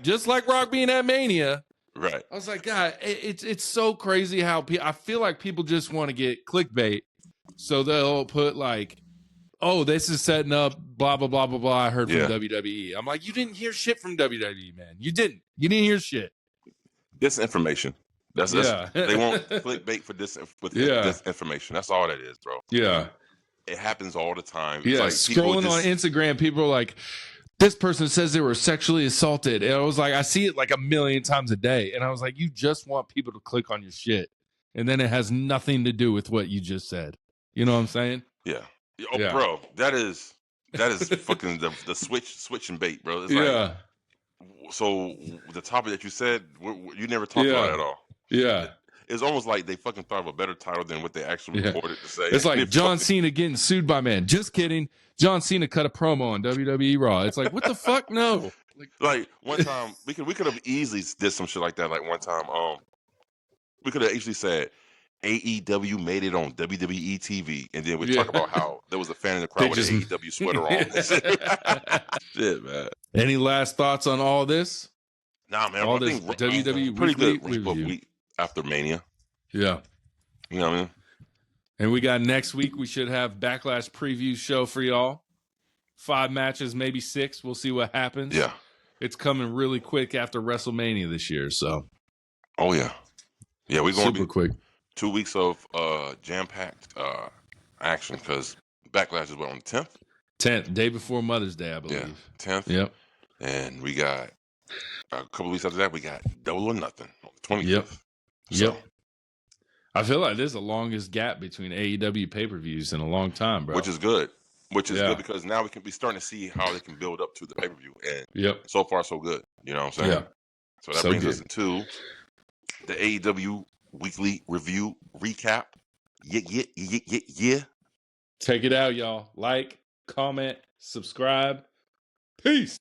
just like Rock being at Mania. Right. I was like, God, it's so crazy how I feel like people just want to get clickbait. So they'll put like, oh, this is setting up blah, blah, blah, blah, blah. I heard from WWE. I'm like, you didn't hear shit from WWE, man. You didn't hear shit. Disinformation. That's they want clickbait for disinformation. That's all that is, bro. Yeah. It happens all the time. Yeah. Like scrolling on Instagram, people are like, this person says they were sexually assaulted. And I was like, I see it like a million times a day. And I was like, you just want people to click on your shit. And then it has nothing to do with what you just said. You know what I'm saying? Yeah. Oh, bro, that is fucking the switch and bait, bro. It's like, So the topic that you said, you never talked about it at all. Yeah. It's almost like they fucking thought of a better title than what they actually recorded to say. It's like John Cena getting sued by man. Just kidding. John Cena cut a promo on WWE Raw. It's like, what the fuck? No. Like one time, we could have easily did some shit like that. Like one time, we could have actually said AEW made it on WWE TV, and then we talk about how there was a fan in the crowd with an AEW sweater on. Shit, man. Any last thoughts on all this? Nah, man. All I this think WWE pretty good review. week after Mania. Yeah. You know what I mean? And we got next week, we should have Backlash preview show for y'all. 5 matches, maybe 6. We'll see what happens. Yeah. It's coming really quick after WrestleMania this year, so. Oh, yeah. Yeah, we're going super quick. 2 weeks of jam-packed action because Backlash is on the 10th? 10th, day before Mother's Day, I believe. Yeah, 10th. Yep. And we got a couple weeks after that, we got Double or Nothing on the 25th. Yep. So, yep. I feel like this is the longest gap between AEW pay-per-views in a long time, bro. Which is good. Which is good because now we can be starting to see how they can build up to the pay-per-view. And so far, so good. You know what I'm saying? Yeah. So that brings us into the AEW weekly review recap. Yeah. Take it out, y'all. Like, comment, subscribe. Peace.